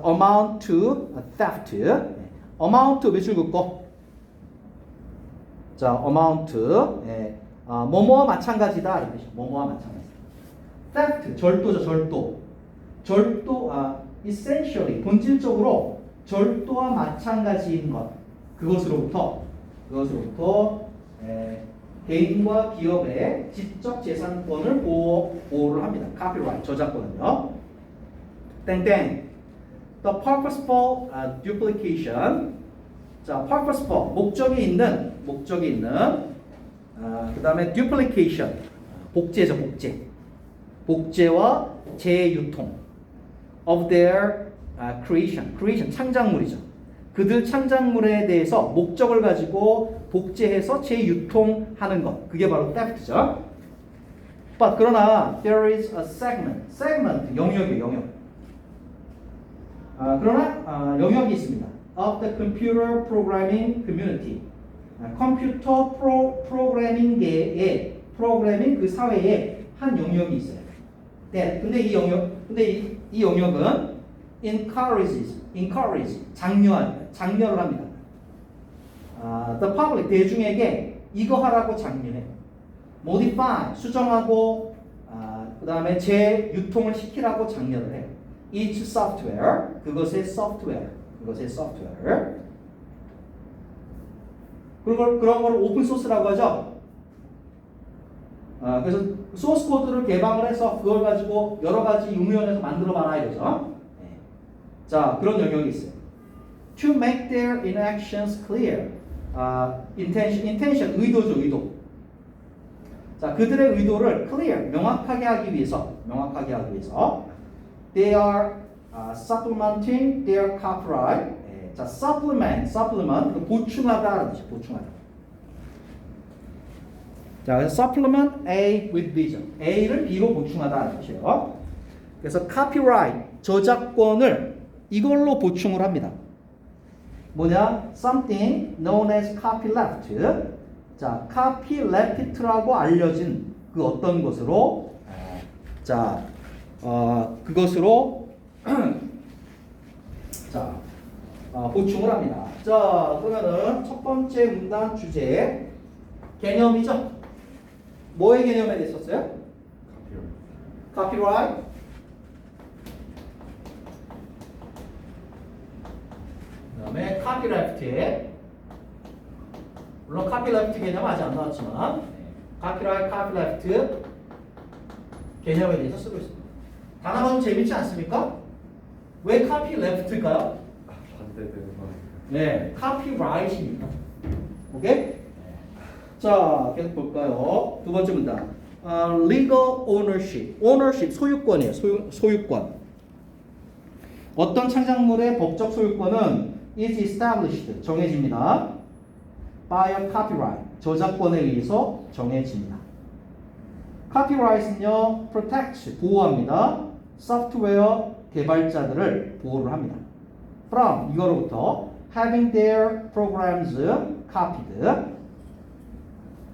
amount to theft amount 몇줄 긋고 자 amount 뭐뭐와 마찬가지다 이런 뜻이죠. 뭐뭐와 마찬가지. theft 절도죠. 절도 essentially 본질적으로 절도와 마찬가지인 것 그것으로부터 개인과 기업의 지적 재산권을 보호를 합니다. copyright 저작권은요. 땡땡 the purposeful duplication 자 purposeful 목적이 있는 그 다음에 duplication 복제죠. 복제와 재유통 of their creation 창작물이죠. 그들 창작물에 대해서 목적을 가지고 복제해서 재유통하는 것 그게 바로 theft죠. But 그러나 there is a segment 영역이에요. 영역. 그러나 영역이 있습니다. Of the computer programming community. 컴퓨터 프로그래밍계의 프로그래밍 그 사회에 한 영역이 있어요. 네, 근데 이 영역은 encourage 장려를 합니다. The public 대중에게 이거 하라고 장려해. modify 수정하고 그 다음에 재유통을 시키라고 장려를 해. each software 그것의 software 그런 걸 오픈 소스라고 하죠. 그래서 소스 코드를 개방을 해서 그걸 가지고 여러 가지 응용해서 만들어 봐라 이거죠. 네. 자, 그런 영역이 있어요. To make their interactions clear. intention 의도. 자, 그들의 의도를 clear 명확하게 하기 위해서 they are supplementing their copyright. 네. 자, supplement 보충하다라는 뜻이에요. 보충하다. 자, 그래서 supplement A with B죠. A를 B로 보충하다는 뜻이에요. 그래서 copyright 저작권을 이걸로 보충을 합니다. 뭐냐? Something known as copyleft. 자, copyleft라고 알려진 그 어떤 것으로 자, 그것으로 자, 보충을 합니다. 자, 그러면은 첫 번째 문단 주제 개념이죠. 뭐의 개념에 대해 썼어요? copyright. 그다음에 copyleft에 물론 copyleft 개념 아직 안 나왔지만 copyright 개념에 대해서 쓰고 있습니다. 단어가 좀 재밌지 않습니까? 왜 copyleft일까요? 반대되는 거. 네, copyright입니다. 오케이? 자, 계속 볼까요? 두 번째 문단. legal ownership 소유권이에요. 소유권. 어떤 창작물의 법적 소유권은 is established 정해집니다. by a copyright 저작권에 의해서 정해집니다. copyright은요 protects 보호합니다. 소프트웨어 개발자들을 보호를 합니다. from 이거로부터 having their programs copied.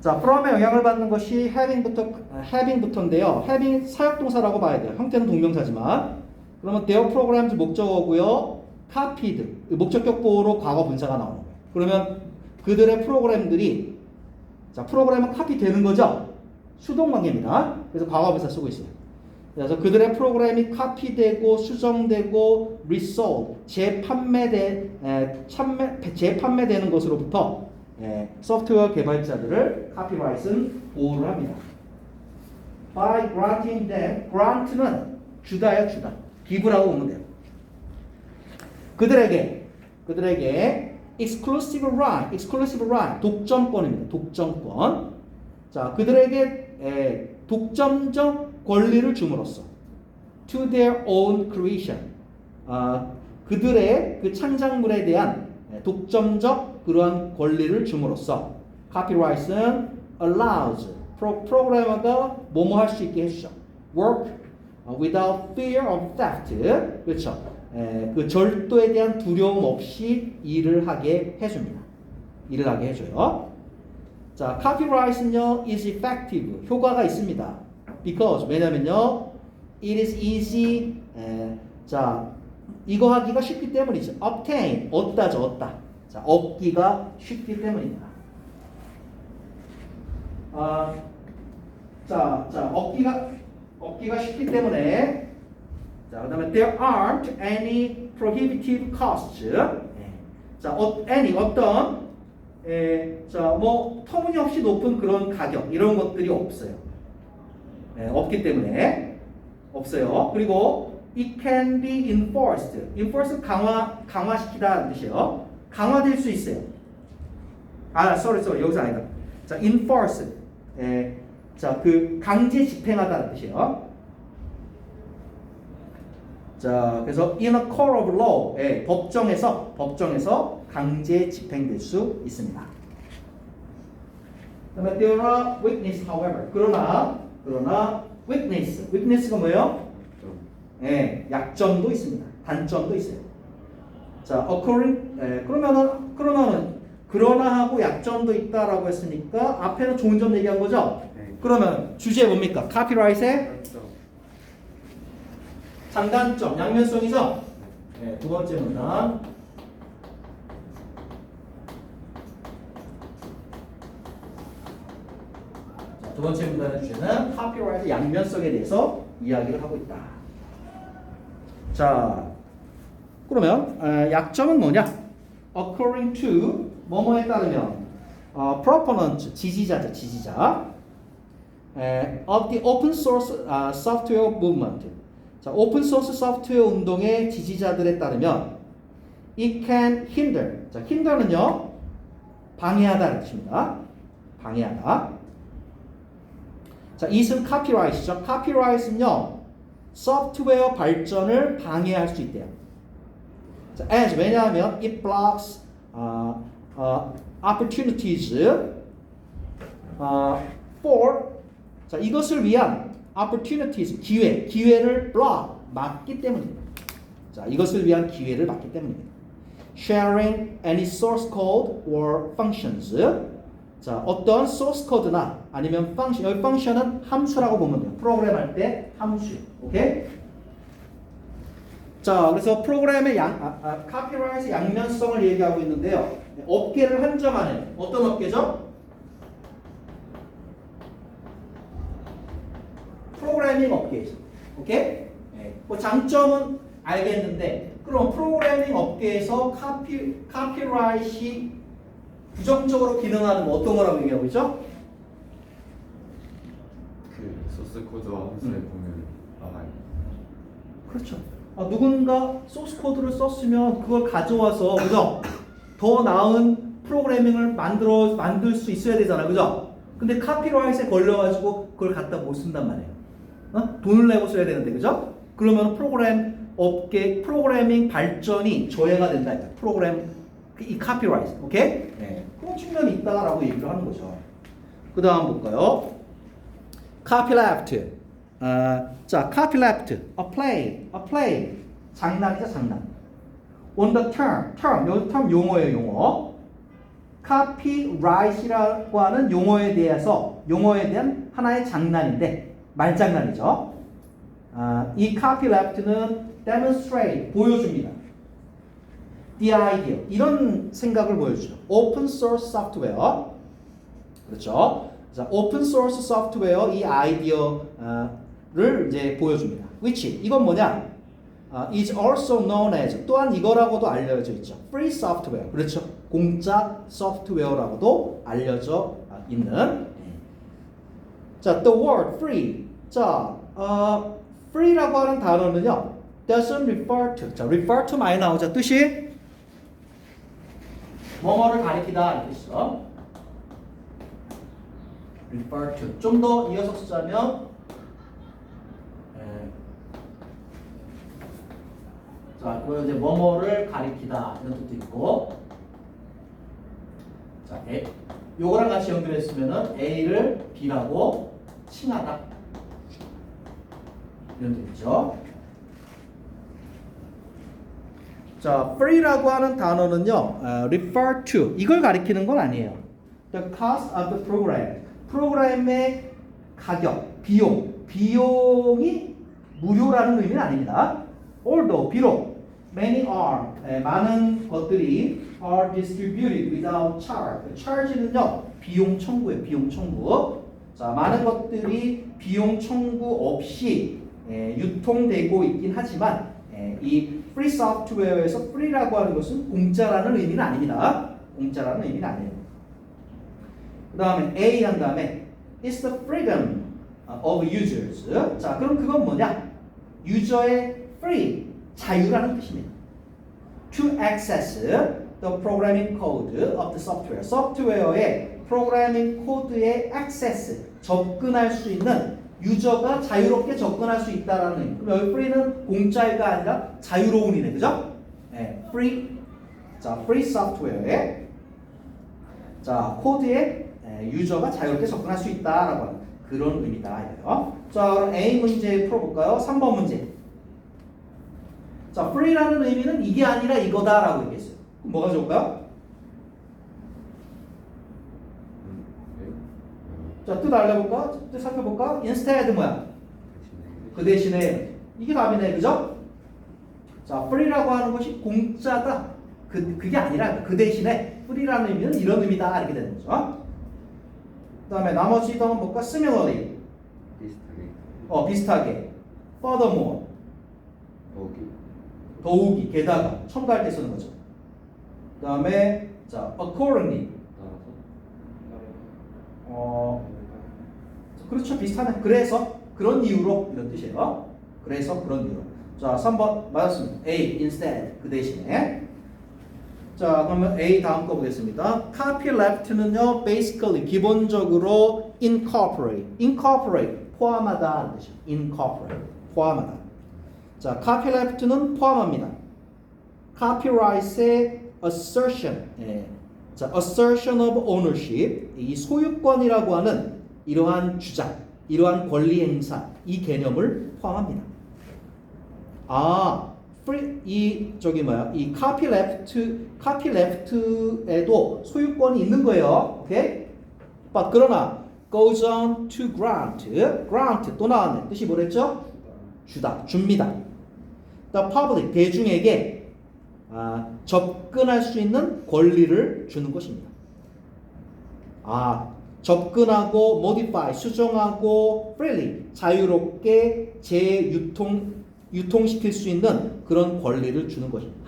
자, from의 영향을 받는 것이 having부터인데요. having 사역동사라고 봐야 돼요. 형태는 동명사지만. 그러면 their programs 목적어고요. copied 목적격 보호로 과거 분사가 나오는 거예요. 그러면 그들의 프로그램들이 자, 프로그램은 카피 되는 거죠. 수동 관계입니다. 그래서 과거 분사 쓰고 있어요. 그래서 그들의 프로그램이 카피되고 수정되고 resold 재판매되는 것으로부터 소프트웨어 개발자들을 카피라이트는 보호를 합니다. By granting them, grant는 주다요, 주다. 기부라고 보면 돼요. 그들에게 exclusive right, 독점권입니다. 독점권. 자, 그들에게 독점적 권리를 줌으로써 to their own creation, 그들의 그 창작물에 대한 독점적 그러한 권리를 줌으로써 copyright은 allows 프로그래머가 뭐뭐 할 수 있게 해주죠. work without fear of theft. 그렇죠. 그 절도에 대한 두려움 없이 일을 하게 해줍니다. 일을 하게 해줘요. 자, copyright은요 is effective 효과가 있습니다. because 왜냐면요 it is easy 자 이거 하기가 쉽기 때문이죠. obtain 얻다죠, 얻다. 자, 얻기가 쉽기 때문입니다. 자, 얻기가 쉽기 때문에 자, 그다음에 there aren't any prohibitive costs. 자, 어떤 자, 뭐 터무니없이 높은 그런 가격 이런 것들이 없어요. 없기 때문에 없어요. 그리고 it can be enforced. enforce 강화시키다는 뜻이에요. 강화될 수 있어요. sorry 여기서 아니다. 자, enforce 자, 그 강제 집행하다는 뜻이에요. 자, 그래서 in a court of law 법정에서 강제 집행될 수 있습니다. 그다음에 there are weakness, however. 그러나 weakness가 뭐예요? 약점도 있습니다. 단점도 있어요. 자, occurring 그러면은 그러나 하고 약점도 있다라고 했으니까 앞에는 좋은 점 얘기한 거죠? 네. 그러면 주제 뭡니까? 카피라이트의 그렇죠. 장단점, 양면성이죠? 네, 두 번째 문단. 자, 두 번째 문단의 주제는 카피라이트 양면성에 대해서 이야기를 하고 있다. 자, 그러면 약점은 뭐냐? According to 뭐뭐에 따르면 proponent 지지자죠, 지지자. of the open source software movement. 자, 오픈 소스 소프트웨어 운동의 지지자들에 따르면 it can hinder. 자, hinder는요 방해하다는 뜻입니다. 방해하다. 자, it은 copyright이죠. copyright은요 소프트웨어 발전을 방해할 수 있대요. 자, as 왜냐하면 it blocks opportunities for 자, 이것을 위한 opportunities 기회를 block 막기 때문입니다. 자, 이것을 위한 기회를 막기 때문입니다. sharing any source code or functions. 자, 어떤 source code나 아니면 function, 여기 function은 함수라고 보면 돼요. 프로그램 할 때 함수. 오케이? 자, 그래서 프로그램의 카피라이트 양면성을 얘기하고 있는데요. 업계를 한정하는 어떤 업계죠? 프로그래밍 업계죠. 오케이? 네. 그 장점은 알겠는데, 그럼 프로그래밍 업계에서 카피라이트이 부정적으로 기능하는 어떤 거라고 얘기하고 있죠? 그 소스 코드와 함수에 보면 나와요. 그렇죠. 누군가 소스 코드를 썼으면 그걸 가져와서 그죠? 더 나은 프로그래밍을 만들 수 있어야 되잖아, 그죠? 근데 카피라이트에 걸려가지고 그걸 갖다 못 쓴단 말이에요. 돈을 내고 써야 되는데, 그죠? 그러면 프로그래밍 발전이 저해가 된다. 이 카피라이트, 오케이? 네. 그런 측면이 있다라고 얘기를 하는 거죠. 그 다음 볼까요? copyleft. 자, copyleft, a play. 장난이죠, 장난. on the term, 요 term 용어예요, 용어. copyright이라고 하는 용어에 대한 하나의 장난인데, 말장난이죠. 이 copyleft는 demonstrate, 보여줍니다. the idea, 이런 생각을 보여주죠. open source software, 그렇죠. 자, open source software 이 아이디어를 이제 보여줍니다. which, 이건 뭐냐? is also known as, 또한 이거라고도 알려져 있죠. free software, 그렇죠. 공짜 소프트웨어라고도 알려져 있는. 자, the word free. 자, free라고 하는 단어는요, doesn't refer to. 자, refer to 많이 나오죠. 뜻이 뭐뭐를 가리키다 이런 뜻이죠. refer to. 좀 더 이어서 쓰자면, 자, 그리고 이제 뭐뭐를 가리키다 이런 뜻도 있고, 자, 요거랑 같이 연결했으면은 A를 B라고 칭하다 이런 뜻이죠. 자, free라고 하는 단어는요, refer to 이걸 가리키는 건 아니에요. The cost of the program, 프로그램의 가격, 비용이 무료라는 의미는 아닙니다. Although 비록 many are 많은 것들이 are distributed without charge. charge는요 비용 청구예요. 비용 청구. 자, 많은 것들이 비용 청구 없이 유통되고 있긴 하지만 이 free software에서 free라고 하는 것은 공짜라는 의미는 아닙니다. 공짜라는 의미는 아니에요. 그 다음에 A 한 다음에 it's the freedom of users. 자, 그럼 그건 뭐냐? 유저의 free, 자유라는 뜻입니다. To access the programming code of the software. 소프트웨어의 프로그래밍 코드의 access, 접근할 수 있는 유저가 자유롭게 접근할 수 있다라는 의미. 그럼 여기 free는 공짜가 아니라 자유로운이네, 그죠? 네, free. 자, free software의 자 코드에 유저가 자유롭게 접근할 수 있다라고 하는 그런 의미다 이거요. 자, 그럼 A 문제 풀어볼까요? 3번 문제. 자, free라는 의미는 이게 아니라 이거다라고 얘기했어요. 그럼 뭐가 좋을까요? 자, 뜻 알려볼까? 뜻 살펴볼까? instead 뭐야? 그 대신에 이게 답이네, 그죠? 자, free라고 하는 것이 공짜다. 그게 아니라 그 대신에 free라는 의미는 이런 의미다 이렇게 되는 거죠. 그다음에 나머지 동은 볼까? similarly. 비슷하게. 비슷하게. furthermore. 더욱이 게다가 첨가할 때 쓰는 거죠. 그다음에 자, accordingly. 따라서. 그렇죠. 비슷하네. 그래서 그런 이유로 이런 뜻이에요. 그래서 그런 이유로. 자, 3번 맞았습니다. A instead 그 대신에. 자, 그러면 A 다음 거 보겠습니다. copyleft는요, basically 기본적으로 incorporate 포함하다 뜻이죠. incorporate 포함하다. 자, copyleft는 포함합니다. copyright의 assertion, 자, assertion of ownership, 이 소유권이라고 하는 이러한 주장, 이러한 권리 행사, 이 개념을 포함합니다. 이 copyleft에도 소유권이 있는 거예요. 오케이? 그러나 goes on to grant 또 나왔네. 뜻이 뭐랬죠? 주다, 줍니다. The public 대중에게 접근할 수 있는 권리를 주는 것입니다. 접근하고 modify 수정하고 freely 자유롭게 유통시킬 수 있는 그런 권리를 주는 것입니다.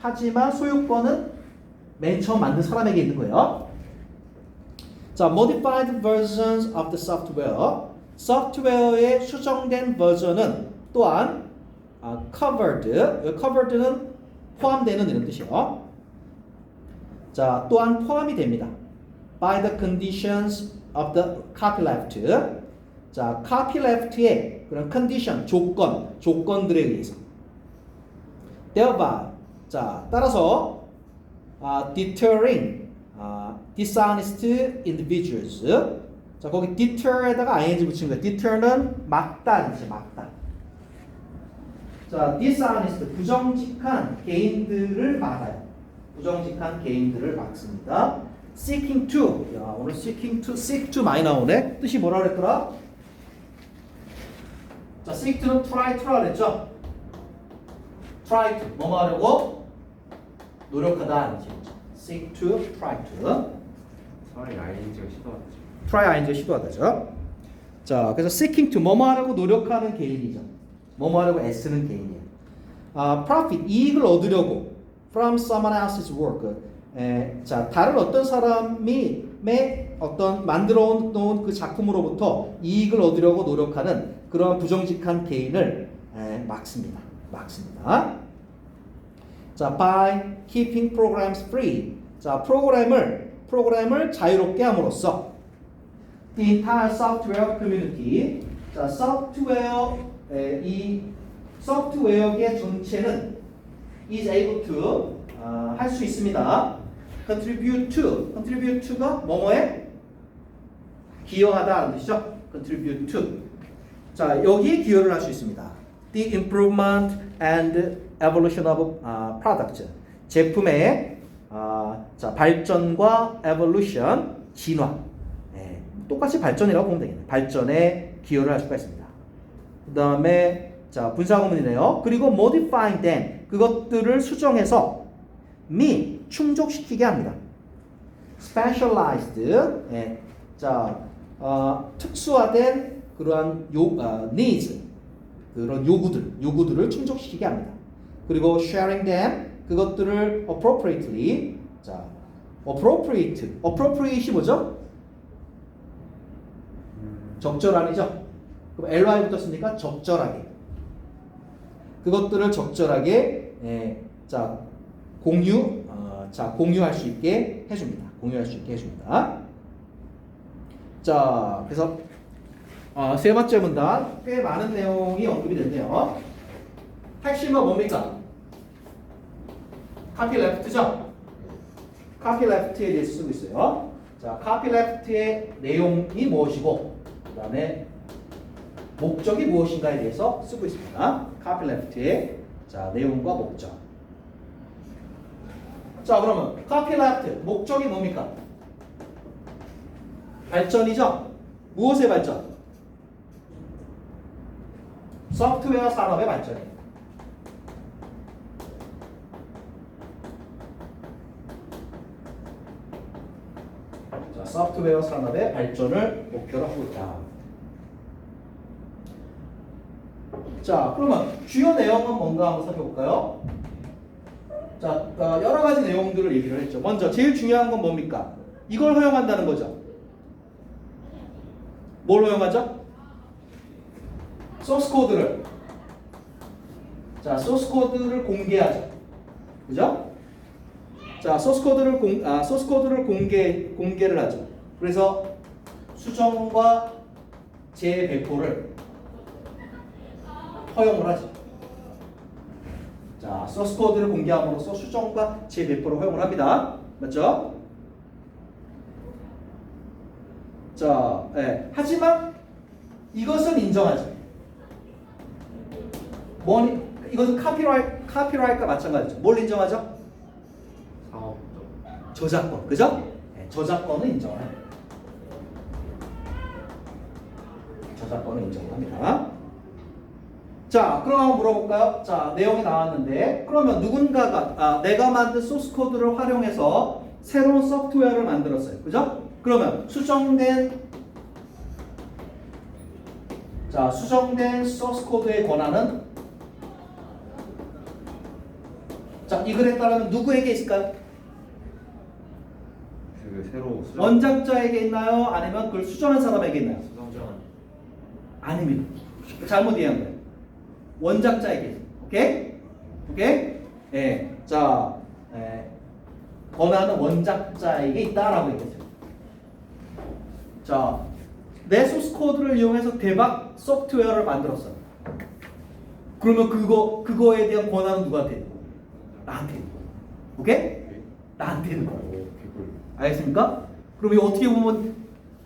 하지만 소유권은 맨 처음 만든 사람에게 있는 거예요. 자, modified versions of the software. 소프트웨어의 수정된 버전은 또한 covered는 포함되는 이런 뜻이에요. 자, 또한 포함이 됩니다. by the conditions of the copyleft. 자, copyleft의 그런 condition, 조건들에 의해서. thereby, 자, 따라서 deterring dishonest individuals. 자, 거기 deter에다가 ing 붙인 거예요. deter는 막다, 막다. 자, dishonest, 부정직한 개인들을 막아요. 부정직한 개인들을 막습니다. seeking to, 야, 오늘 seeking to 많이 나오네. 뜻이 뭐라 그랬더라? 자, seek to는 try to라 그랬죠? try to, 뭐뭐 하려고? 노력하다. seek to, try to. 차라리 ING가 시도하죠. try ing가 시도하다죠. 자, 그래서 seeking to, 뭐뭐 하려고 노력하는 개인이죠. 뭐뭐 하려고 애쓰는 개인이에요. profit, 이익을 얻으려고 from someone else's work. 자, 다른 어떤 사람이 어떤 만들어 놓은 그 작품으로부터 이익을 얻으려고 노력하는 그러한 부정직한 개인을 막습니다. 자, by keeping programs free. 자, 프로그램을 자유롭게 함으로써 the entire software community. 자, 이 소프트웨어계 전체는 is able to 할 수 있습니다. contribute to가 뭐뭐에 기여하다는 뜻이죠. contribute to. 자, 여기에 기여를 할 수 있습니다. the improvement and evolution of product. 제품의 자, 발전과 evolution, 진화. 똑같이 발전이라고 보면 되겠네요. 발전에 기여를 할 수가 있습니다. 그 다음에 자, 분사구문이네요. 그리고 modifying them, 그것들을 수정해서 충족시키게 합니다. specialized, 자, 특수화된 그러한 needs, 그런 요구들을 충족시키게 합니다. 그리고 sharing them, 그것들을 appropriately, 자, appropriate이 뭐죠? 적절한이죠. 그럼 ly 붙었으니까 적절하게. 그것들을 적절하게 공유할 수 있게 해줍니다. 자, 그래서 세 번째 문단 꽤 많은 내용이 언급이 됐네요. 핵심은 뭡니까? copyleft죠. copyleft에 대해서 쓰고 있어요. 자, copyleft의 내용이 무엇이고, 그 다음에 목적이 무엇인가에 대해서 쓰고 있습니다. copyleft의 자, 내용과 목적. 자, 그러면 copyleft 목적이 뭡니까? 발전이죠. 무엇의 발전? 소프트웨어 산업의 발전이에요. 자, 소프트웨어 산업의 발전을 목표로 하고 있다. 자, 그러면 주요 내용은 뭔가 한번 살펴볼까요? 자, 여러 가지 내용들을 얘기를 했죠. 먼저 제일 중요한 건 뭡니까? 이걸 허용한다는 거죠. 뭘 허용하죠? 소스 코드를. 자, 소스 코드를 공개하죠. 그죠? 자, 소스 코드를 공개를 하죠. 그래서 수정과 재배포를 허용을 하죠. 자, 소스 코드를 공개함으로써 수정과 재배포를 허용을 합니다. 맞죠? 자, 예. 하지만 이것은 인정하죠. 이것은 카피라이트가 마찬가지죠. 뭘 인정하죠? 사업적. 저작권, 그죠? 네, 저작권은 인정합니다. 저작권은 인정합니다. 자, 그럼 한번 물어볼까요? 자, 내용이 나왔는데, 그러면 누군가가 내가 만든 소스 코드를 활용해서 새로운 소프트웨어를 만들었어요, 그죠? 그러면 수정된 소스 코드의 권한은 자, 이 글에 따르면 누구에게 있을까요? 그 새로 수정. 원작자에게 있나요? 아니면 그걸 수정한 사람에게 있나요? 수정. 아닙니다. 잘못 이해한 거예요. 원작자에게. 오케이? 오케이? 예. 자, 권한은 원작자에게 있다라고 얘기했어요. 자, 내 소스 코드를 이용해서 대박 소프트웨어를 만들었어. 그러면 그거에 대한 권한은 누구한테 있는 거야? 나한테 있는 거야. 오케이? 나한테 있는 거야. 오, 개꿀. 알겠습니까? 그럼 이거 어떻게 보면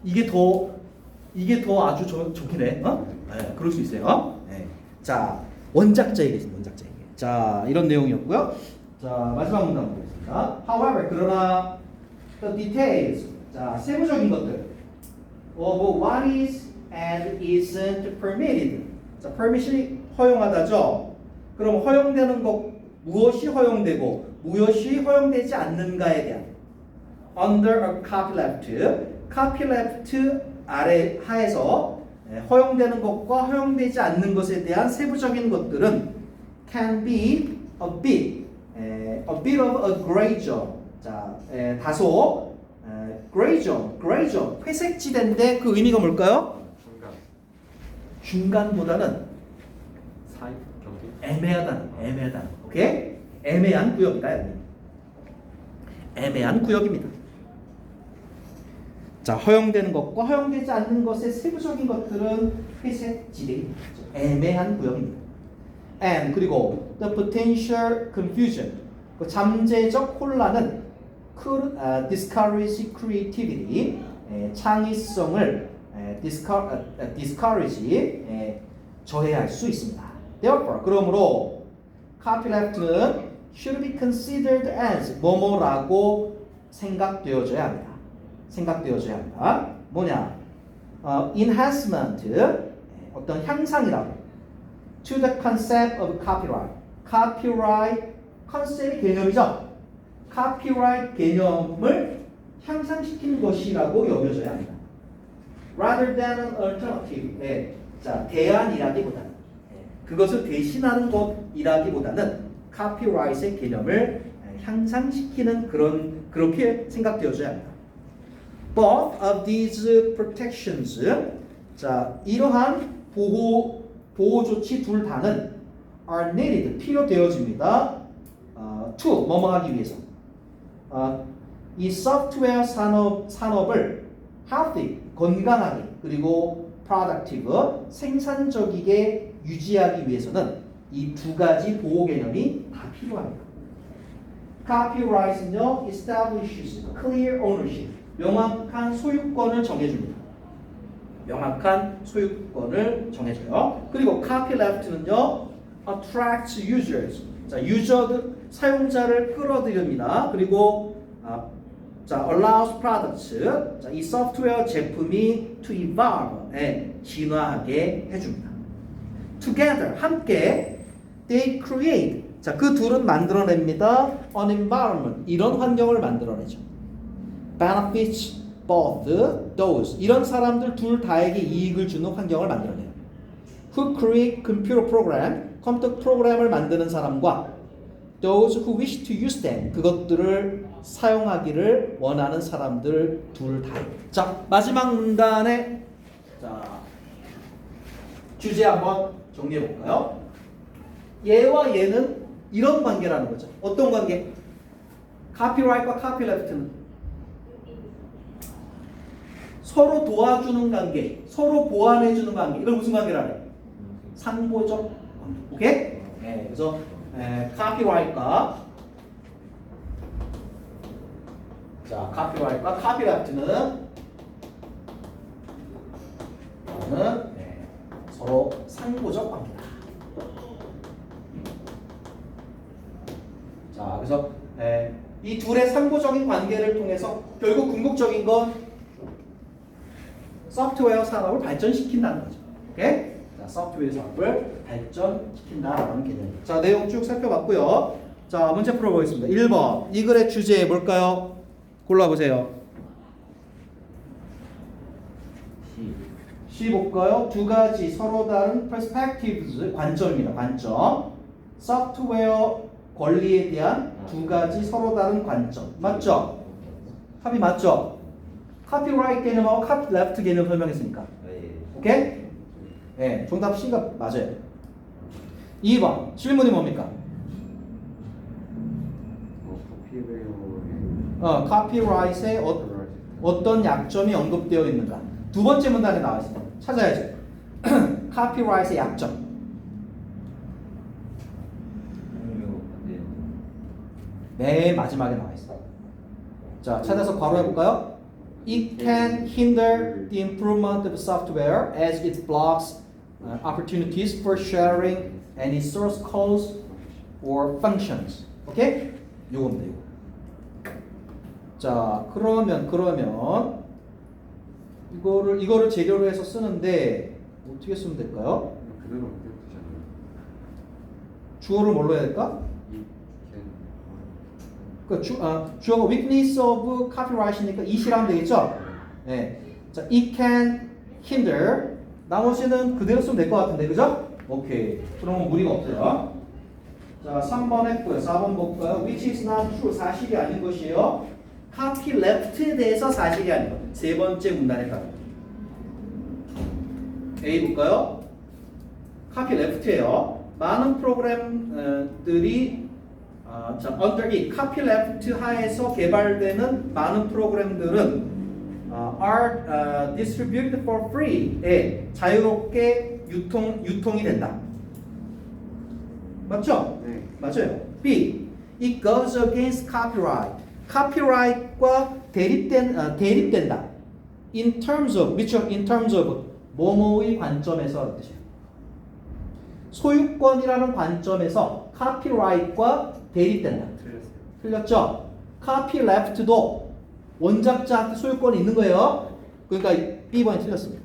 이게 더 아주 좋긴 해. 어? 네, 그럴 수 있어요. 네. 자, 원작자에게 있습니다. 원작자에게. 자, 이런 내용이었고요. 자, 마지막 문단 보겠습니다. However, 그러나 the details, 자, 세부적인 것들 of what is and isn't permitted. 자, permit이 허용하다죠. 그럼 허용되는 것 무엇이 허용되고 무엇이 허용되지 않는가에 대한 under a copyleft 아래 하에서 허용되는 것과 허용되지 않는 것에 대한 세부적인 것들은 can be a bit of a gray zone. 자, 다소 gray zone, 회색 지대인데 그 의미가 뭘까요? 중간. 중간보다는 사이 경계. 애매하다. 오케이? 애매한 구역이다. 애매한 구역입니다. 자, 허용되는 것과 허용되지 않는 것의 세부적인 것들은 회색 지대입니다. 애매한 구역입니다. And 그리고 the potential confusion, 그 잠재적 혼란은 could discourage creativity, 창의성을 discourage, 저해할 수 있습니다. Therefore, 그러므로 copyleft는 should be considered as 뭐뭐라고 생각되어져야 합니다. 뭐냐? enhancement, 어떤 향상이라고. to the concept of copyright. copyright 컨셉의 개념이죠. copyright 개념을 향상시키는 것이라고 여겨져야 합니다. rather than an alternative. 자, 대안이라기보다는 그것을 대신하는 것이라기보다는 copyright의 개념을 향상시키는 그렇게 생각되어져야 합니다. Both of these protections, 자, 이러한 보호 조치 둘 다는 are needed, 필요되어집니다. to 뭐뭐 하기 위해서. 이 소프트웨어 산업을 healthy, 건강하게, 그리고 productive, 생산적이게 유지하기 위해서는 이 두 가지 보호 개념이 다 필요합니다. Copyright는요, establishes clear ownership, 명확한 소유권을 정해줍니다. 명확한 소유권을 정해줘요. 그리고 copyleft는요, attracts users. 자, 유저들 사용자를 끌어들입니다. 그리고 자, allows products. 자, 이 소프트웨어 제품이 to evolve, 진화하게 해줍니다. Together, 함께, they create. 자, 그 둘은 만들어냅니다. An environment. 이런 환경을 만들어내죠. Benefits both those. 이런 사람들 둘 다에게 이익을 주는 환경을 만들어내요. Who create computer program. 컴퓨터 프로그램을 만드는 사람과 those who wish to use them. 그것들을 사용하기를 원하는 사람들 둘 다. 자, 마지막 문단에 자, 주제 한번 정리해 볼까요? 얘와 얘는 이런 관계라는 거죠. 어떤 관계? 카피라이트와 카피레프트는 서로 도와주는 관계, 서로 보완해 주는 관계. 이걸 무슨 관계라 그래? 상보적 관계. 오케이? 네, 그래서 카피라이트와 자, 카피라이트와 카피레프트는 서로 상보적 관계다. 자, 그래서 이 둘의 상보적인 관계를 통해서 결국 궁극적인 건 소프트웨어 산업을 발전시킨다는 거죠. 오케이? 자, 소프트웨어 산업을 발전시킨다라는 개념입니다. 자, 내용 쭉 살펴봤고요. 자, 문제 풀어보겠습니다. 1번. 이 글의 주제 뭘까요? 골라보세요. C 볼까요? 두 가지 서로 다른 perspectives, 관점입니다. 관점. 소프트웨어 권리에 대한 두 가지 서로 다른 관점. 맞죠? 합이 맞죠? 카피라이트 개념하고 카피레프트 개념 설명했으니까. 오케이? 네, 정답 C가 맞아요. 2번. 질문이 뭡니까? 카피라이트의 어떤 약점이 언급되어 있는가? 두 번째 문단에 나와 있습니다. 찾아야죠. 카피라이트의 약점. 맨 마지막에 나와 있어요. 자, 찾아서 괄호해 볼까요? It can hinder the improvement of software as it blocks opportunities for sharing any source codes or functions. 오케이? 요겁니다. 요거. 자, 그러면 이거를 재료로 해서 쓰는데 어떻게 쓰면 될까요? 그대로 되잖아요. 주어를 뭘로 해야 될까? 그 주어가 weakness of copyright이니까 it이라면 되겠죠? 네. 자, it can hinder. 나머지는 그대로 쓰면 될 것 같은데, 그죠? 오케이. 그러면 무리가 없어요. 자, 3번 했고요. 4번 볼까요? Which is not true. 사실이 아닌 것이에요. copyleft에 대해서 사실이 아닌 것. 세 번째 문단에 따릅니다. A 볼까요? copyleft예요. 많은 프로그램들이 자, under 이 copyleft 하에서 개발되는 많은 프로그램들은 are distributed for free. 자유롭게 유통이 된다. 맞죠? 네. 맞아요. B. It goes against copyright. copyright과 대립된다. In terms of, 그렇죠? In terms of 뭐뭐의 관점에서 뜻이에요. 소유권이라는 관점에서 copyright과 대립된다. 틀렸죠? copyleft도 원작자한테 소유권이 있는 거예요. 그러니까 B번이 틀렸습니다.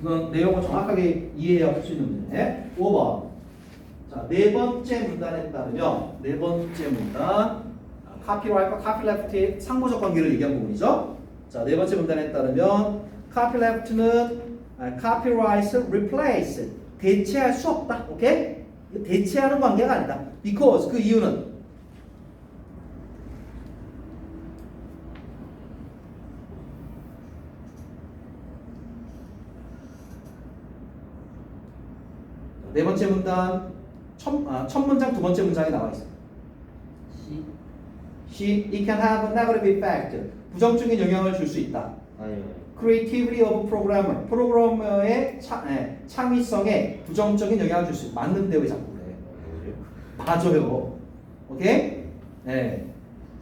이건 내용을 정확하게 이해해야 할 수 있는 문제. 5번. 자, 네 번째 문단에 따르면 네 번째 문단 copyright과 copyleft의 상호적 관계를 얘기한 부분이죠. 자, 네 번째 문단에 따르면 copyleft는 copyright을 replace 대체할 수 없다. 오케이? 대체하는 관계가 아니다. Because 그 이유는 네 번째 문단 첫 문장 두 번째 문장에 나와 있어요. It can have a negative effect. 부정적인 영향을 줄 수 있다. Creativity of programmer. 프로그래머의 창의성에 부정적인 영향을 줄 수 있다. 맞는데 왜 자꾸 그래? 맞아요. 오케이? 네.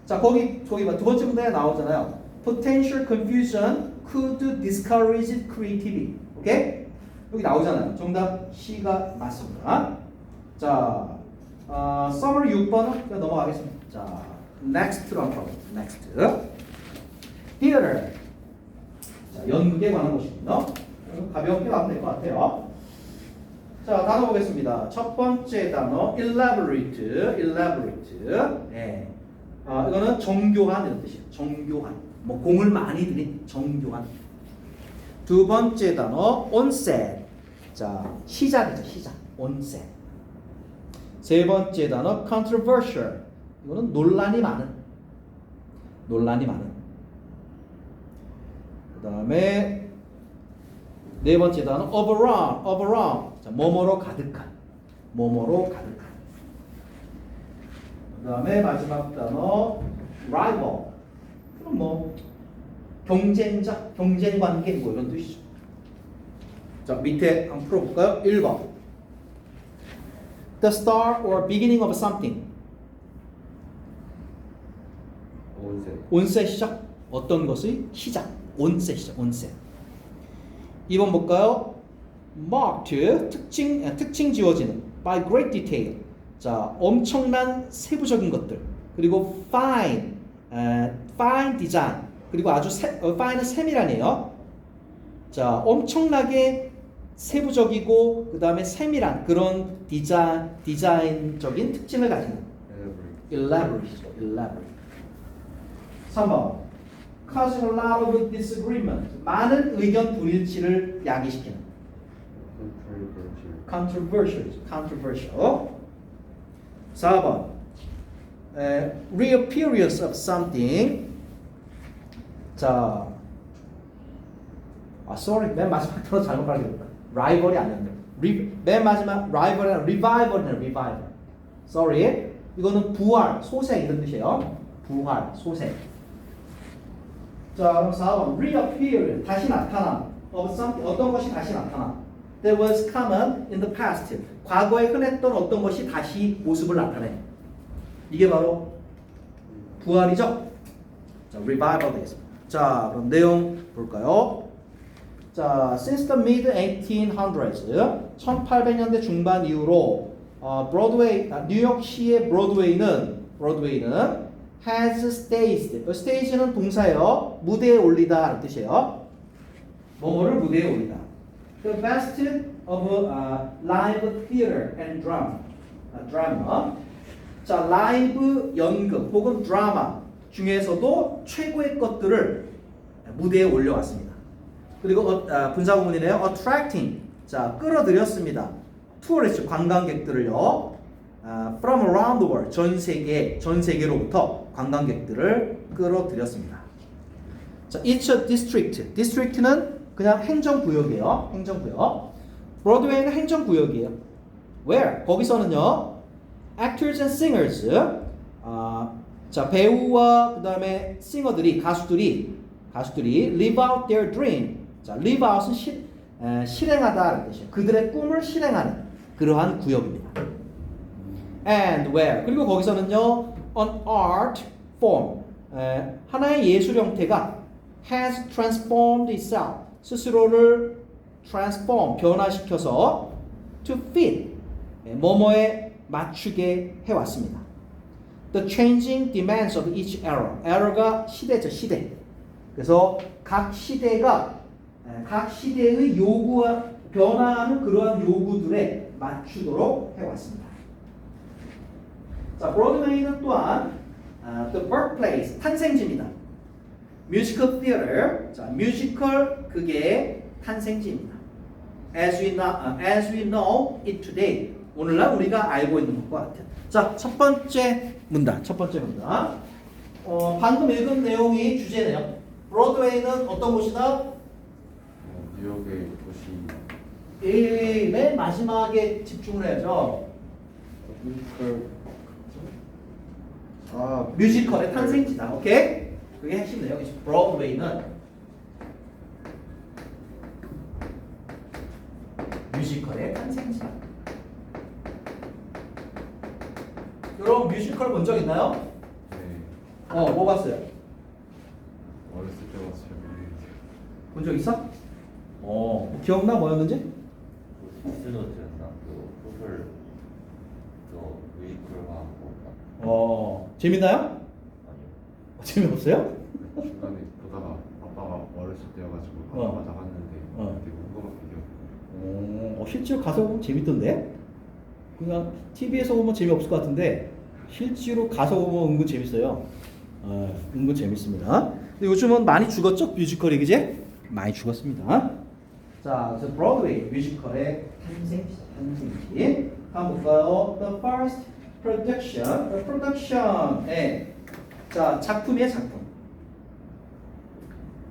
자, 거기 두 번째 문단에 나오잖아요. Potential confusion could discourage creativity. 오케이? 여기 나오잖아요. 정답 C가 맞습니다. 자, summary 6번은 그냥 넘어가겠습니다. 자, next로 한번 가보겠습니다. next. theater. 자, 연극에 관한 것이군요. 가볍게 가면 될 것 같아요. 자, 단어 보겠습니다. 첫 번째 단어 elaborate. 네. 이거는 정교한 이런 뜻이에요. 정교한. 뭐 공을 많이 들인 정교한. 두 번째 단어 onset. 자, 시작이죠. 시작. onset. 세 번째 단어 controversial. 이거는 논란이 많은. 그다음에 네 번째 단어 overrun. 자, 뭐뭐로 가득한. 그다음에 마지막 단어 rival. 그럼 뭐 경쟁자, 경쟁 관계 뭐 이런 뜻이죠. 자, 밑에 한번 풀어볼까요? 1번. The start or beginning of something. onset이죠. 어떤 것의 시작. onset이죠. onset. 2번 볼까요? marked 특징 지어지는 by great detail. 자, 엄청난 세부적인 것들. 그리고 fine design. 그리고 아주 fine은 세밀한이에요. 자, 엄청나게 세부적이고 그 다음에 세밀한 그런 디자인적인 특징을 가지는 elaborate. 3번 causing a lot of disagreement. 많은 의견 불일치를 야기시키는 controversial. 4번 reappearance of something. 자, sorry, 맨 마지막 단어 잘못 발견했다. rival이 아니었네. 맨 마지막 rival이랑 revival. sorry, 이거는 부활, 소생 이런 뜻이에요. 부활, 소생. 자, 그럼 4번 reappear, 다시 나타남. of something, 어떤 것이 다시 나타남. That was common in the past. 과거에 흔했던 어떤 것이 다시 모습을 나타내. 이게 바로 부활이죠. 자, revival 되겠습니다. 자, 그럼 내용 볼까요? 자, since the mid 1800s, 1800년대 중반 이후로 브로드웨이, 뉴욕시의 브로드웨이는 has staged. stage는 동사예요. 무대에 올리다 이 뜻이에요. 뭐뭐를 무대에 올리다. The best of live theater and drama. 자, 라이브 연극 혹은 드라마 중에서도 최고의 것들을 무대에 올려왔습니다. 그리고 분사구문이네요. attracting. 자, 끌어들였습니다. tourist 관광객들을요. from around the world. 전 세계로부터 관광객들을 끌어들였습니다. 자, each district. district는 그냥 행정구역이에요. 행정구역. 브로드웨이는 행정구역이에요. where? 거기서는요. actors and singers. 자, 배우와 그다음에 싱어들이 가수들이 live out their dream. 자, live out은 실행하다라는 뜻이에요. 그들의 꿈을 실행하는 그러한 구역입니다. and where. 그리고 거기서는요. an art form. 하나의 예술 형태가 has transformed itself. 스스로를 변화시켜서 to fit. 뭐뭐에 맞추게 해왔습니다. The changing demands of each era. era가 시대죠, 시대. 그래서 각 시대의 요구와 변화하는 그러한 요구들에 맞추도록 해왔습니다. 자, 브로드웨이는 또한 the birthplace, 탄생지입니다. musical theater, 자, 뮤지컬 극의 탄생지입니다. As we know it today. 오늘날 우리가 알고 있는 것과 같아요. 자, 첫 번째 문단. 방금 읽은 내용이 주제네요. 브로드웨이는 어떤 곳이다? 뉴욕의 도시. 맨 마지막에 집중을 해야죠. 뮤지컬의 탄생지다. 오케이? 그게 핵심 내용이죠. 브로드웨이는 뮤지컬의 탄생지다. 여러분 뮤지컬 본 적 있나요? 네. 뭐 봤어요? 어렸을 때 봤어요. 본 적 있어? 뭐 기억나 뭐였는지? 디스노트였나? 그 소설 또 뮤지컬 하고 재밌나요? 아니요. 재미없어요? 중간에 보다가 아빠가 어렸을 때여가지고 어. 아빠가 나갔는데 어. 되게 온 거밖에 기억. 실제로 가서 보면 재밌던데? 그냥 TV에서 보면 재미없을 것 같은데 실제로 가서 보면 은근 재밌어요. 은근 재밌습니다. 근데 요즘은 많이 죽었죠? 뮤지컬이 그제? 많이 죽었습니다. 자, 그래서 브로드웨이 뮤지컬의 탄생시. 한번 볼까요? The first production, the production의 자 작품이에요, 작품.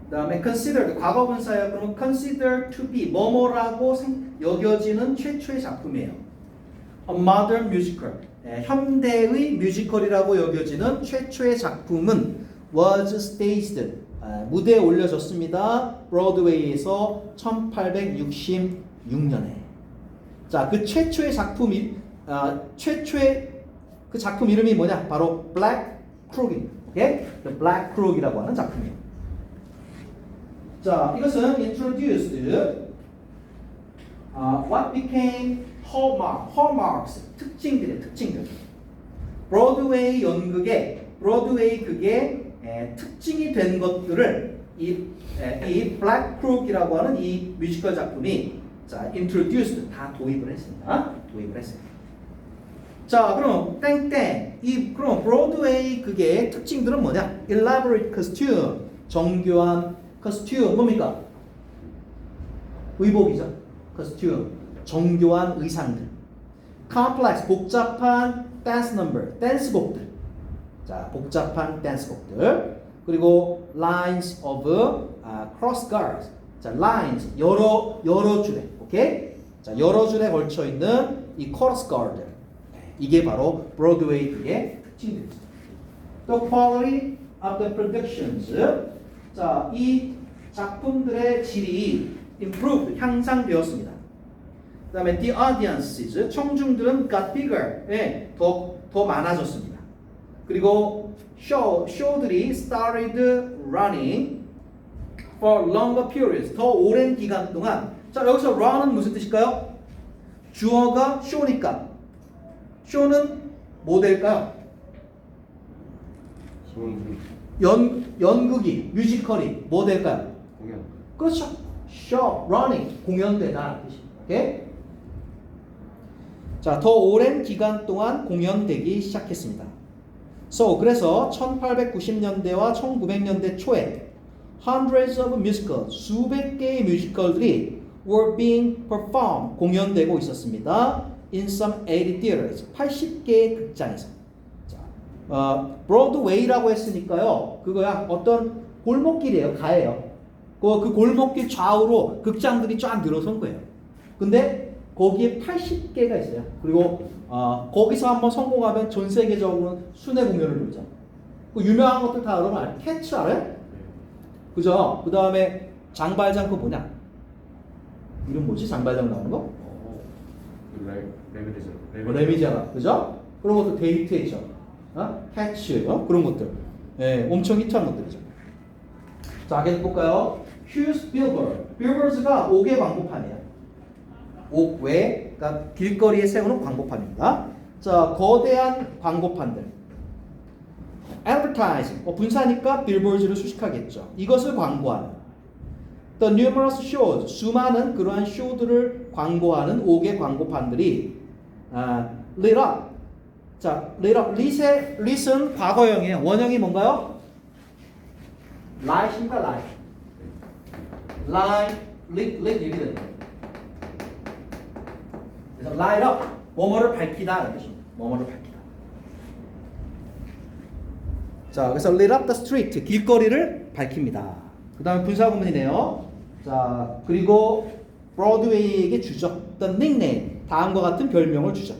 그다음에 considered 과거분사예요. 그러면 considered to be 뭐뭐라고 여겨지는 최초의 작품이에요. A modern musical. 현대의 뮤지컬이라고 여겨지는 최초의 작품은 was staged. 무대에 올려졌습니다. 브로드웨이에서 1866년에. 자, 그 최초의 작품이 최초의 그 작품 이름이 뭐냐? 바로 Black Crook입니다. 오케이? The Black Crook이라고 하는 작품이에요. 자, 이것은 introduced what became hallmarks 특징들. 브로드웨이 연극의 브로드웨이 극의 특징이 된 것들을 이 Black Crook이라고 하는 이 뮤지컬 작품이 자 introduced 다 도입을 했습니다. 자, 그럼 땡땡 그럼 브로드웨이 극의 특징들은 뭐냐? Elaborate costume 정교한 costume 뭡니까? 의복이죠. costume 정교한 의상들. complex 복잡한 dance number 댄스곡들. 자, 복잡한 댄스곡들. 그리고 lines of cross guards. 자, lines 여러 줄에. 오케이? 자, 여러 줄에 걸쳐 있는 이 cross guard. 이게 바로 브로드웨이 극의 특징들입니다. The quality of the productions. 자, 이 작품들의 질이 improved, 향상되었습니다. 그 다음에 the audiences, 청중들은 got bigger, 더 많아졌습니다. 그리고 show들이 started running for longer periods, 더 오랜 기간 동안. 자, 여기서 run은 무슨 뜻일까요? 주어가 show니까 show는 뭐 될까요? 연극이, 뮤지컬이 뭐 될까요? 공연. 그렇죠. show, running, 공연되다 뜻입니다. 오케이? 자, 더 오랜 기간 동안 공연되기 시작했습니다. 그래서 1890년대와 1900년대 초에 hundreds of musicals, 수백 개의 뮤지컬들이 were being performed, 공연되고 있었습니다. in some 80 theaters, 80개의 극장에서. 브로드웨이라고 했으니까요. 그거야 어떤 골목길이에요. 가예요. 그 골목길 좌우로 극장들이 쫙 늘어선 거예요. 근데 거기에 80개가 있어요. 그리고 거기서 한번 성공하면 전 세계적으로 순회 공연을 돌죠. 그 유명한 것들 다 여러분 알아요? 캐츠 알아요? 그죠? 그 다음에 장발장 그 뭐냐? 이름 뭐지? 장발장 나오는 거? 레미제라. 그죠? 그런 것도 데이트에이션. 캐치, 그런 것들. 엄청 히트한 것들이죠. 자, 계속 볼까요? 휴스 빌버즈가 옥외 광고판이에요. 옥외, 그러니까 길거리에 세우는 광고판입니다. 자, 거대한 광고판들. advertising, 분사니까 빌보드를 수식하겠죠. 이것을 광고하는. The numerous shows, 수많은 그러한 쇼들을 광고하는 옥외 광고판들이 lit up. 자, lit up. lit은 과거형이에요. 원형이 뭔가요? light입니까? lit 이렇게 되는 거예요. 그래서 light up, 뭐뭐를 밝히다 이런 뜻입니다. 뭐뭐를 밝히다. 자, 그래서 lit up the street, 길거리를 밝힙니다. 그 다음에 분사구문이네요. 자, 그리고 브로드웨이에게 주죠. The nickname, 다음과 같은 별명을 주죠.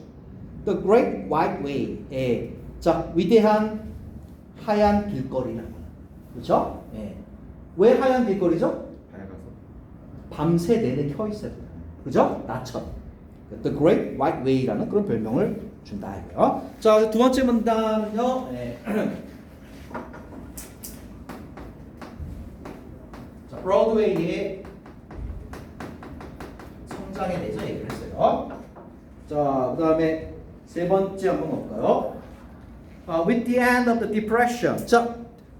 The Great White Way, 자, 위대한 하얀 길거리라고. 그렇죠? 왜 하얀 길거리죠? 밝아서. 밤새 내내 켜 있어요. 그죠? 낮처럼. The Great White Way라는 그런 별명을 준다 이거요. 자, 두 번째 문단은요. 자, 브로드웨이의 성장에 대해서 얘기를 했어요. 자, 그 다음에 세 번째 한번 볼까요? With the end of the depression. 자,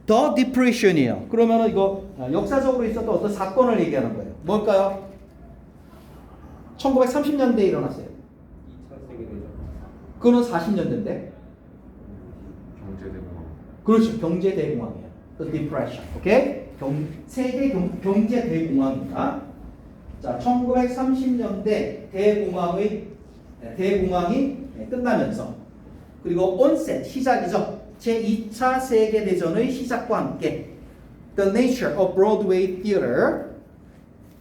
the depression이에요. 그러면은 이거 역사적으로 있었던 어떤 사건을 얘기하는 거예요. 뭘까요? 1930년대에 일어났어요. 2차 세계대전. 그거는 40년대인데. 경제대공황. 그렇죠. 경제 대공황이에요. The depression. 오케이? 세계 경제 대공황입니다. 자, 1930년대 대공황이 끝나면서 그리고 onset 시작이죠. 제2차 세계 대전의 시작과 함께 the nature of Broadway theater.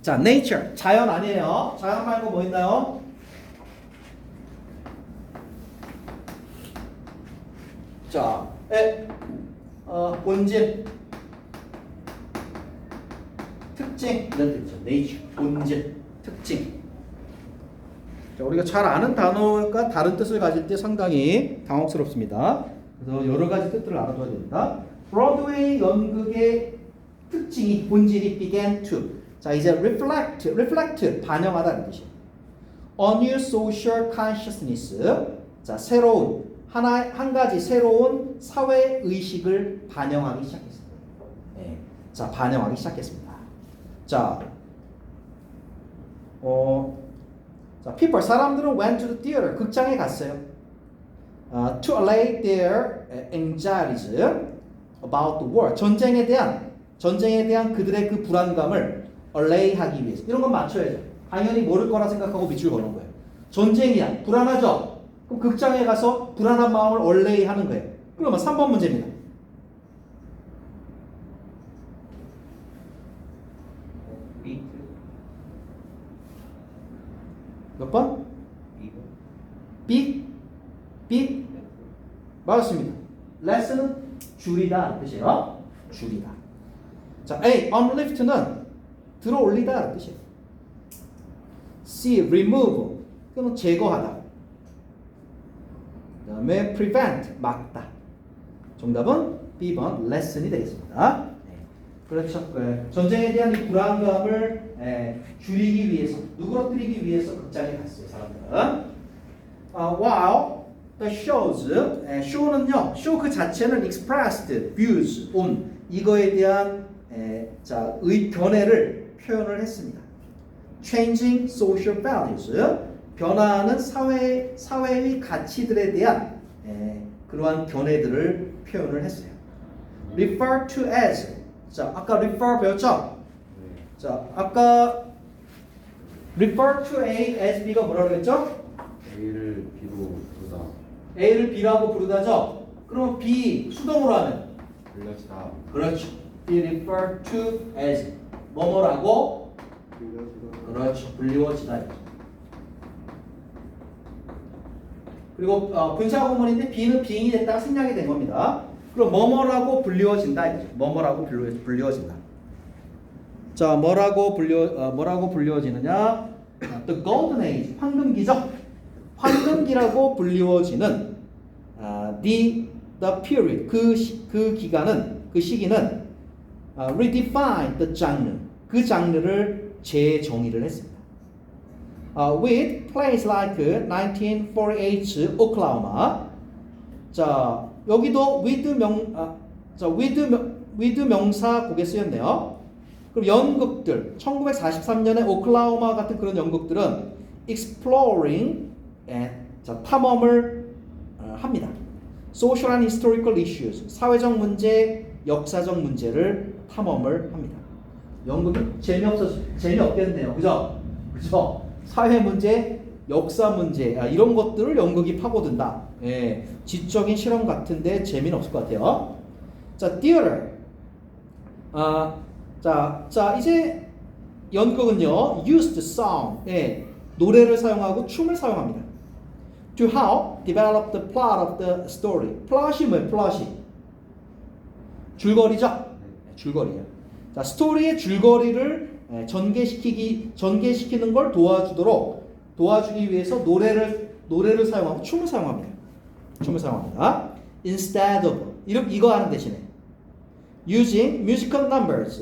자, nature 자연 아니에요. 자연 말고 뭐 있나요? 자, 본질, 특징 이런 뜻이죠. nature, 본질, 특징. 자, 우리가 잘 아는 단어가 다른 뜻을 가질 때 상당히 당혹스럽습니다. 그래서 여러 가지 뜻들을 알아둬야 됩니다. 브로드웨이 연극의 특징이 본질이 began to. 자, 이제 reflect 반영하다는 뜻이에요. A new social consciousness. 자, 새로운 한 가지 새로운 사회 의식을 반영하기 시작했습니다. 네. 자, 반영하기 시작했습니다. 자, people 사람들은 went to the theater 극장에 갔어요. To allay their anxieties about the war. 전쟁에 대한 그들의 그 불안감을 allay하기 위해서. 이런 건 맞춰야죠. 당연히 모를 거라 생각하고 밑줄 거는 거예요. 전쟁이야. 불안하죠? 그럼 극장에 가서 불안한 마음을 allay하는 거예요. 그러면 3번 문제입니다. 비트. 몇 번? 이거. 빅? 맞았습니다. less는 줄이다 뜻이에요. 줄이다. 자, A. uplift는 들어 올리다 뜻이에요. C. remove 그건 제거하다. 그 다음에 prevent 막다. 정답은 B번 lesson이 되겠습니다. 네. 그렇죠. 전쟁에 대한 이 불안감을 줄이기 위해서, 누그러뜨리기 위해서 극장에 갔어요, 사람들은. While the shows, show는요, show 그 자체는 expressed views on 이거에 대한 견해를 표현을 했습니다. Changing social values, 변화하는 사회의 가치들에 대한 그러한 견해들을 표현을 했어요. Refer to as, 자, 아까 refer 배웠죠? 네. 자, 아까 refer to A as B가 뭐라고 그랬죠? A를 B로 부르다. A를 B라고 부르다죠? 그럼 B 수동으로 하면 불려지다. 그렇죠. Be referred to as 뭐뭐라고 불려지다. 그렇죠. 불리워지다. 그리고 분사 구문인데 B는 빙이 됐다가 생략이 된 겁니다. 그럼 뭐뭐라고 불리워진다 이거죠. 뭐뭐라고 불리워진다. 자, 뭐라고 불리워지느냐? The Golden Age, 황금기죠. 황금기라고 불리워지는 the period, 그 기간은, 그 시기는 redefine the genre, 그 장르를 재정의를 했습니다. With plays like 1948 Oklahoma. 자, 여기도 with 명사 곡에 쓰였네요. 그럼 연극들 1943년에 오클라호마 같은 그런 연극들은 exploring 탐험을 합니다. Social and historical issues, 사회적 문제, 역사적 문제를 탐험을 합니다. 연극이 재미없겠네요. 그죠? 사회 문제, 역사 문제, 이런 것들을 연극이 파고든다. 예, 지적인 실험 같은데 재미는 없을 것 같아요. 자, theater. 자, 이제 연극은요, used song, 노래를 사용하고 춤을 사용합니다. To help develop the plot of the story. 플롯이 뭐예요? 플롯이 줄거리죠? 줄거리예요. 자, 스토리의 줄거리를 전개시키는 걸 도와주기 위해서 노래를 사용하고 춤을 사용합니다. Instead of 이거 하는 대신에 using musical numbers.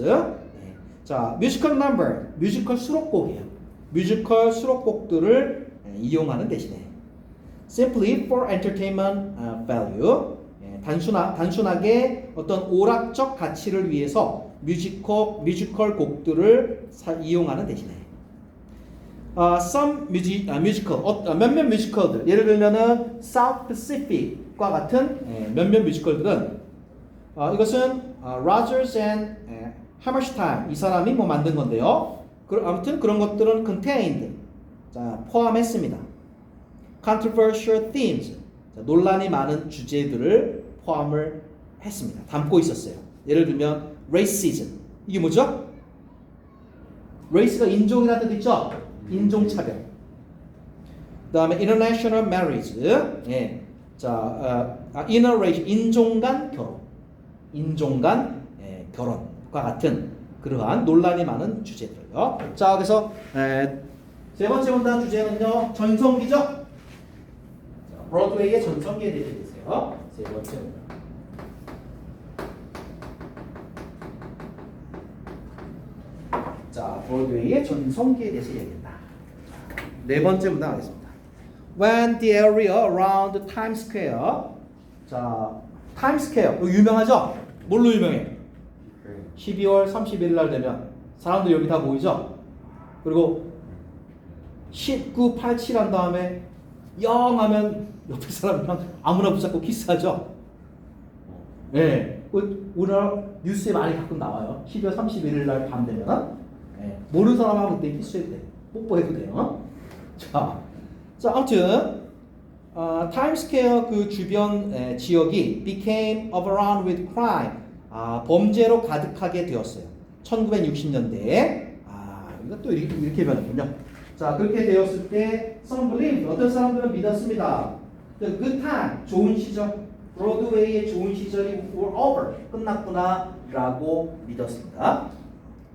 자, musical number, 뮤지컬 수록곡이에요. 뮤지컬 수록곡들을 이용하는 대신에 simply for entertainment value. 예, 단순하게 어떤 오락적 가치를 위해서 뮤지컬 곡들을 이용하는 대신에 some musical 몇몇 뮤지컬들 예를 들면은 South Pacific과 같은 몇몇 뮤지컬들은 이것은 Rodgers and Hammerstein 이 사람이 뭐 만든 건데요. 아무튼 그런 것들은 contained 자 포함했습니다. Controversial themes 자, 논란이 많은 주제들을 포함을 했습니다. 담고 있었어요. 예를 들면 racism 이게 뭐죠? race가 인종이라는 뜻 있죠? 인종차별. 그다음에 international marriage 예. 자 interracial 인종 간 결혼 인종 간 결혼과 같은 그러한 논란이 많은 주제들요. 자 그래서 세 번째 문단 주제는요 전성기죠. 자, 브로드웨이의 전성기에 대해 얘기해주세요. 세 번째 문단. 자, 브로드웨이의 전성기에 대해서 얘기한다. 네 번째 문단 하겠습니다. When the area around Times Square. 자, Times Square 이거 유명하죠? 뭘로 유명해? 12월 31일 날 되면 사람들 여기 다 모이죠? 그리고 1987 한 다음에 0 하면 옆에 사람이랑 아무나 붙잡고 키스하죠? 네. 우리나라 뉴스에 많이 가끔 나와요. 12월 31일 날 밤 되면 네. 모르는 사람하고 그때 키스해도 돼. 뽀뽀해도 돼요. 자 아무튼 타임스퀘어 그 주변 지역이 became overrun with crime 범죄로 가득하게 되었어요. 1960년대에 이거 또 이렇게 변했군요. 자 그렇게 되었을 때 some believed 어떤 사람들은 믿었습니다. The good time 좋은 시절 브로드웨이의 좋은 시절이 were over 끝났구나라고 믿었습니다.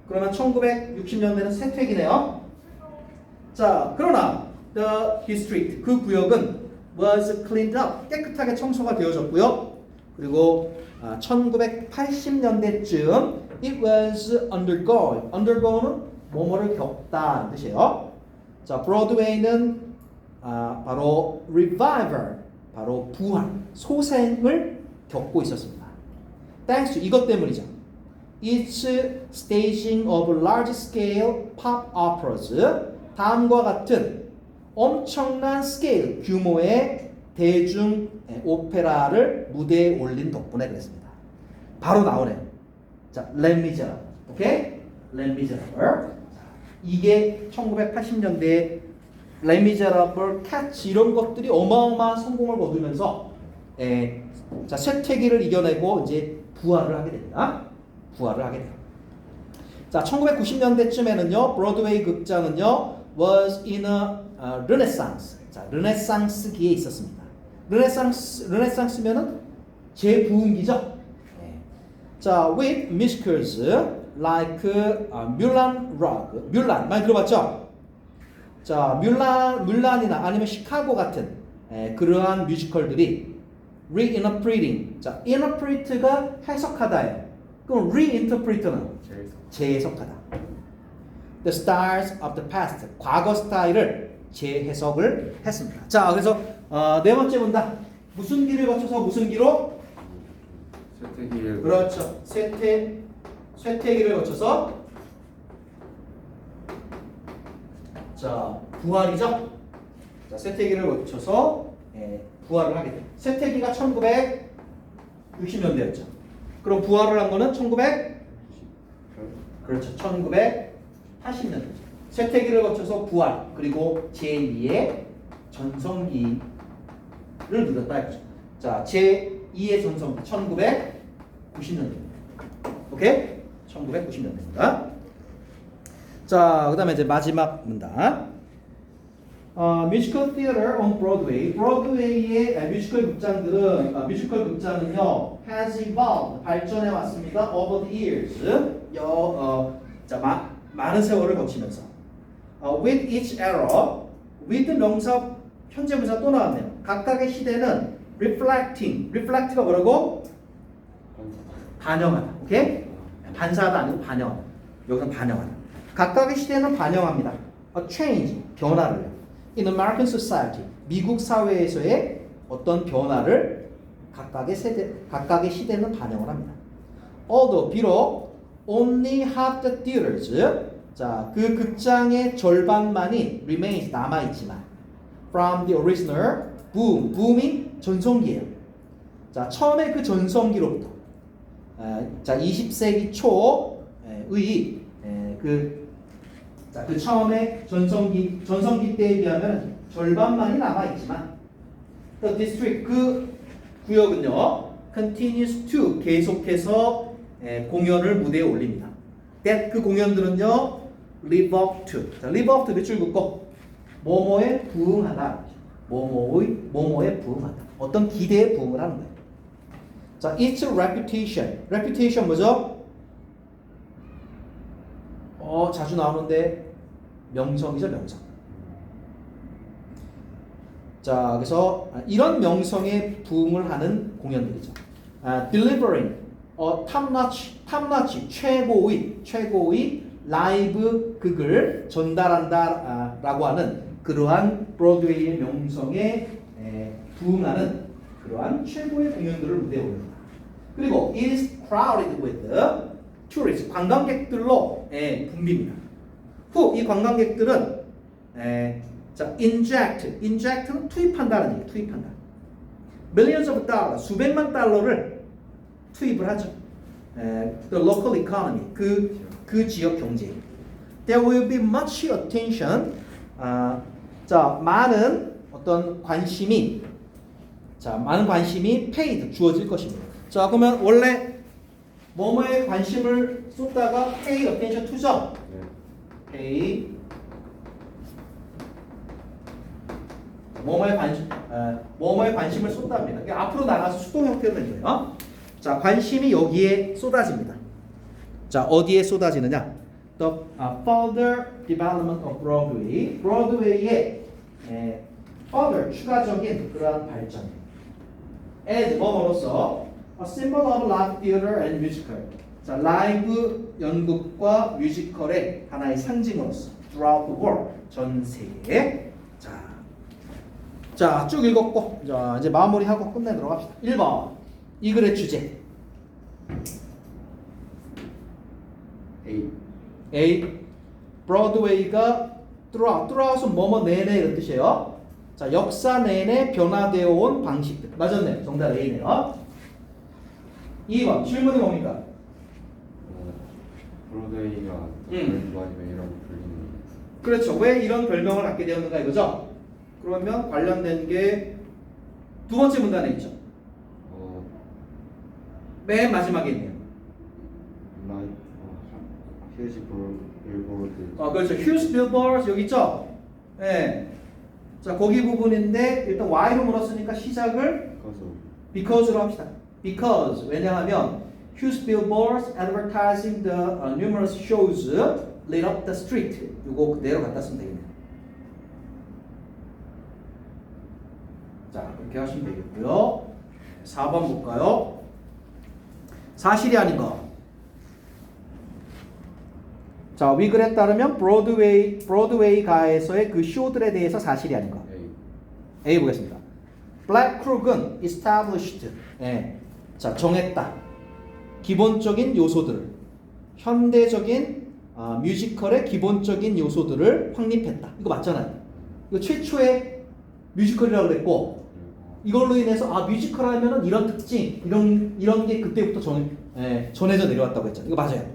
그러면 1960년대는 쇠퇴기네요. 자 그러나 the district 그 구역은 was cleaned up 깨끗하게 청소가 되어졌고요. 그리고 1980년대쯤 it was undergo는 뭐뭐를 겪다는 뜻이에요. 자 브로드웨이는 바로 revival 바로 부활 소생을 겪고 있었습니다. thanks to 이것 때문이죠. It's staging of large scale pop operas 다음과 같은 엄청난 스케일 규모의 대중 오페라를 무대에 올린 덕분에 그랬습니다. 바로 나오네요. 자, Les Miserables. 오케이? Les Miserables. 이게 1980년대에 Les Miserables, Cats 이런 것들이 어마어마한 성공을 거두면서 자, 쇠퇴기를 이겨내고 이제 부활을 하게 됩니다. 부활을 하게 돼요. 자, 1990년대쯤에는요. 브로드웨이 극장은요. was in a Renaissance. 자, 르네상스기에 있었습니다. 르네상스면은 재부흥기죠. 네. 자, with musicals like Moulin Rouge, 뮬란 많이 들어봤죠? 자, 뮬란이나 아니면 시카고 같은 그러한 뮤지컬들이 reinterpreting. 자, interpret가 해석하다예요. 그럼 reinterpret는 재해석하다. The styles of the past. 과거 스타일을 재해석을 했습니다. 자, 그래서 네 번째 문단. 무슨 길을 거쳐서 무슨 기로? 쇠퇴기를 그렇죠. 쇠퇴기를 거쳐서 자, 부활이죠. 자, 쇠퇴기를 거쳐서 부활을 하게 돼요. 쇠퇴기가 1960년대였죠. 그럼 부활을 한 거는 그렇죠. 1980년대. 쇠퇴기를 거쳐서 부활 그리고 제2의 전성기를 누렸다 이거죠. 자, 제2의 전성기 1990년대입니다. 오케이? 1990년대입니다. 자, 그다음에 이제 마지막 문단. 뮤지컬 티어터 on Broadway. 브로드웨이의 뮤지컬 극장은요 has evolved 발전해 왔습니다. over the years. 많은 세월을 거치면서 with each era with 명사 현재 분사 또 나왔네요. 각각의 시대는 reflect가 뭐라고? 반영하다. 오케이? 반사하다 아니고 반영. 여기서 반영하다. 각각의 시대는 반영합니다. a change 변화를 in American society. 미국 사회에서의 어떤 변화를 각각의 시대는 반영을 합니다. Although 비록 only half the theaters, 자, 그 극장의 절반만이 remains 남아있지만 from the original boom, boom이 전성기예요. 자, 처음에 그 전성기로부터 자, 20세기 초의 그 처음에 전성기 때에 비하면 절반만이 남아있지만 the district 그 구역은요 continues to 계속해서 공연을 무대에 올립니다. that 그 공연들은요 live up to 자, live up to 밑줄 긋고 뭐뭐에 부응하다 뭐뭐에 부응하다 어떤 기대에 부응을 하는 거예요. 자, its reputation 뭐죠? 자주 나오는데 명성이죠, 명성. 자, 그래서 이런 명성에 부응을 하는 공연들이죠. delivering top-notch 최고의 라이브 극을 전달한다라고 하는 그러한 브로드웨이의 명성에 부응하는 그러한 최고의 공연들을 무대에 올립니다. 그리고 it is crowded with tourists 관광객들로 붐빕니다. 후 이 관광객들은 자 inject는 투입한다는 얘기, 투입한다. millions of dollars 수백만 달러를 투입을 하죠. the local economy 그 지역 경제에. There will be much attention. 자 많은 어떤 관심이 paid 주어질 것입니다. 자 그러면 원래 뭐뭐에 관심을 쏟다가 pay attention to죠. pay 뭐뭐에 관심을 쏟답니다. 그러니까 앞으로 나가서 수동 형태로 된 거예요. 자 관심이 여기에 쏟아집니다. 자 어디에 쏟아지느냐? The further development of Broadway. 브로드웨이의 further 추가적인 그러한 발전. as 뭐뭐로서 a symbol of live theater and musical. 자 라이브 연극과 뮤지컬의 하나의 상징으로서 throughout the world 전 세계에 자 쭉 읽었고 자 이제 마무리하고 끝내도록 합시다. 1번 이 글의 주제 A 브로드웨이가 throughout은 뭐뭐 내내 이런 뜻이에요. 자 역사 내내 변화되어 온 방식들 맞았네. 정답 A네요. 2번 질문이 뭡니까? 브로드웨이가 이런 불리는 그렇죠. 왜 이런 별명을 갖게 되었는가 이거죠? 그러면 관련된 게 두 번째 문단에 있죠. 맨 마지막에 있네요. 휴지 빌보드 그렇죠. 휴스 빌보드 여기 있죠. 네. 자 거기 부분인데 일단 why로 물었으니까 시작을 because로 합시다. because 왜냐하면 Hughes billboards advertising the numerous shows lit up the street. 이거 그대로 갖다 쓰면 되겠네요. 자 그렇게 하시면 되겠고요. 4번 볼까요? 사실이 아닌 거. 자 위글에 따르면 브로드웨이가에서의 그 쇼들에 대해서 사실이 아닌 거. A 보겠습니다. Black Crook은 established. 자 정했다. 기본적인 요소들을 현대적인 뮤지컬의 기본적인 요소들을 확립했다. 이거 맞잖아요. 이거 최초의 뮤지컬이라고 그랬고 이걸로 인해서 뮤지컬 하면은 이런 특징 이런 게 그때부터 전해져 내려왔다고 했잖아요. 이거 맞아요.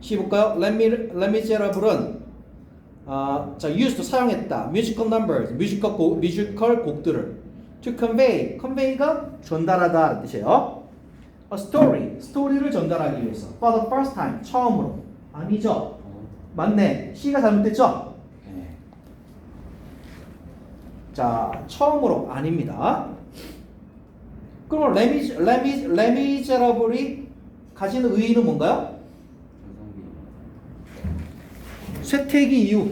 C 볼까요? Les Misérables은 자 used 사용했다. musical numbers 뮤지컬 곡들을 to convey가 전달하다 뜻이에요. A story를 전달하기 위해서 for the first time 처음으로 아니죠? 맞네. C가 잘못됐죠? 자 처음으로 아닙니다. 그럼 Les Misérables이 가지는 의의는 뭔가요? 쇠퇴기 이후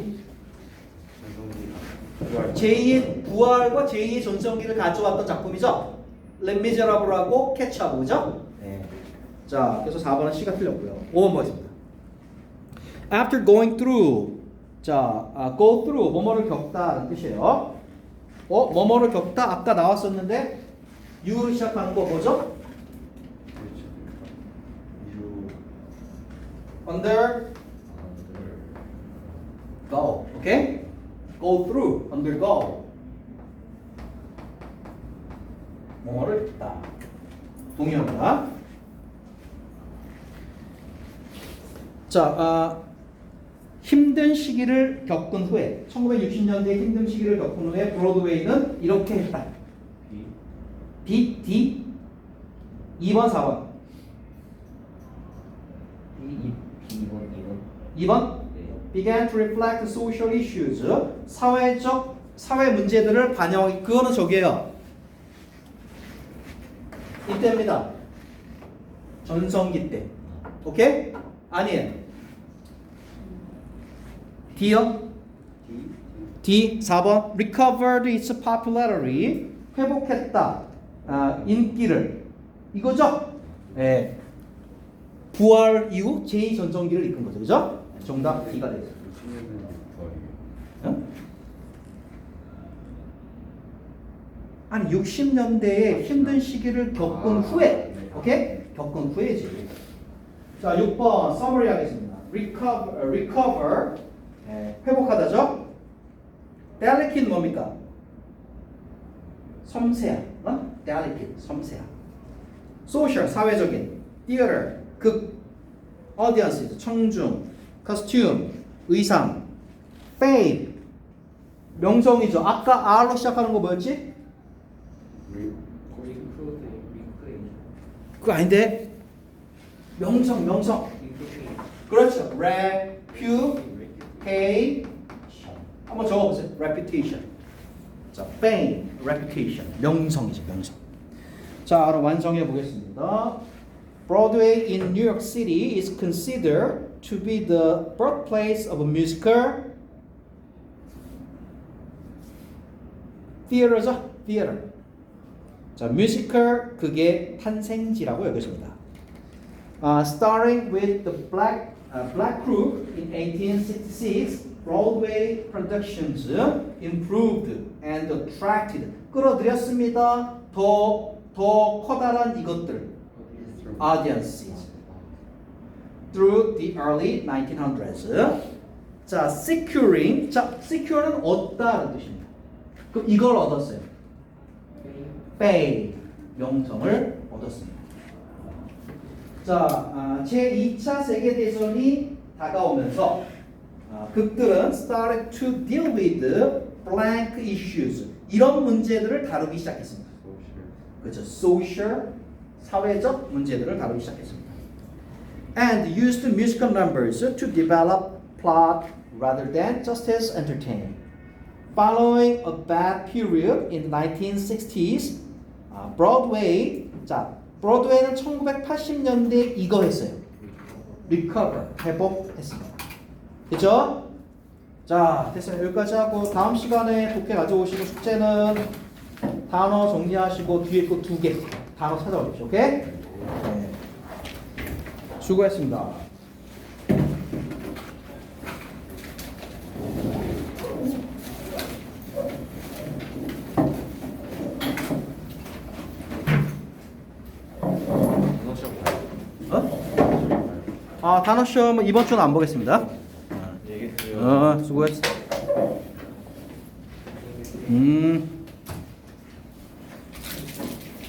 제2의 부활과 제2의 전성기를 가져왔던 작품이죠. Les Misérables하고 캐치하고 그죠? 네. 자 그래서 4번은 C가 틀렸고요. 5번 보겠습니다. After going through 자, go through 뭐뭐를 겪다라는 뜻이에요. 뭐뭐를 겪다 아까 나왔었는데 U로 시작하는 거 뭐죠? under go. 오케이? go through, undergo. 뭐뭐를 겪다. 동의합니다. 자, 힘든 시기를 겪은 후에 1960년대 힘든 시기를 겪은 후에 브로드웨이는 이렇게 했다. B, D 2번, 4번. B번 2번 네. began to reflect social issues. 사회 문제들을 반영하기. 그거는 저기예요. 이때입니다. 전성기 때. 오케이? 아니에요. D요? D 4번 recovered its popularity. 회복했다. 인기를. 이거죠? 예. 부활 이후 제2전성기를 이끈 거죠. 그죠? 정답 D가 되죠. 60년대부터 응? 아니 60년대에 힘든 시기를 겪은 후에. 오케이? 겪은 후에지. 자, 6번 summary 하겠습니다. recover 회복하다죠. delicate 뭡니까? 섬세한. delicate 섬세한. social 사회적인. theater 극. audience 청중. costume 의상. fame 명성이죠. 아까 R로 시작하는 거 뭐였지? 그거 아닌데? 명성. 그렇죠. reputation. 한번 적어보세요. reputation. 자, fame, reputation. 명성이죠, 명성. 자, 그럼 완성해 보겠습니다. Broadway in New York City is considered to be the birthplace of a musical theater죠, theater. 자, 뮤지컬 극의 탄생지라고 여겨집니다. Starting with the Black Crook in 1866, Broadway productions improved and attracted. 끌어들였습니다. 더 커다란 이것들. audiences through the early 1900s. 자, securing. 자, secure는 얻다라는 뜻입니다. 그럼 이걸 얻었어요. fame, 명성을 얻었습니다. 자, 제2차 세계대전이 다가오면서 극들은 started to deal with blank issues. 이런 문제들을 다루기 시작했습니다. 그렇죠. social, 사회적 문제들을 다루기 시작했습니다. And used musical numbers to develop plot rather than just as entertaining. Following a bad period in the 1960s, Broadway, 자, 브로드웨이는 1980년대에 이거 했어요. recover, 회복했습니다. 그죠? 자, 됐어요. 여기까지 하고 다음 시간에 독해 가져오시고 숙제는 단어 정리하시고 뒤에 거 2개 단어 찾아오십시오. 오케이? 네. 수고했습니다. 단어 시험은 이번 주는 안 보겠습니다. 수고했어.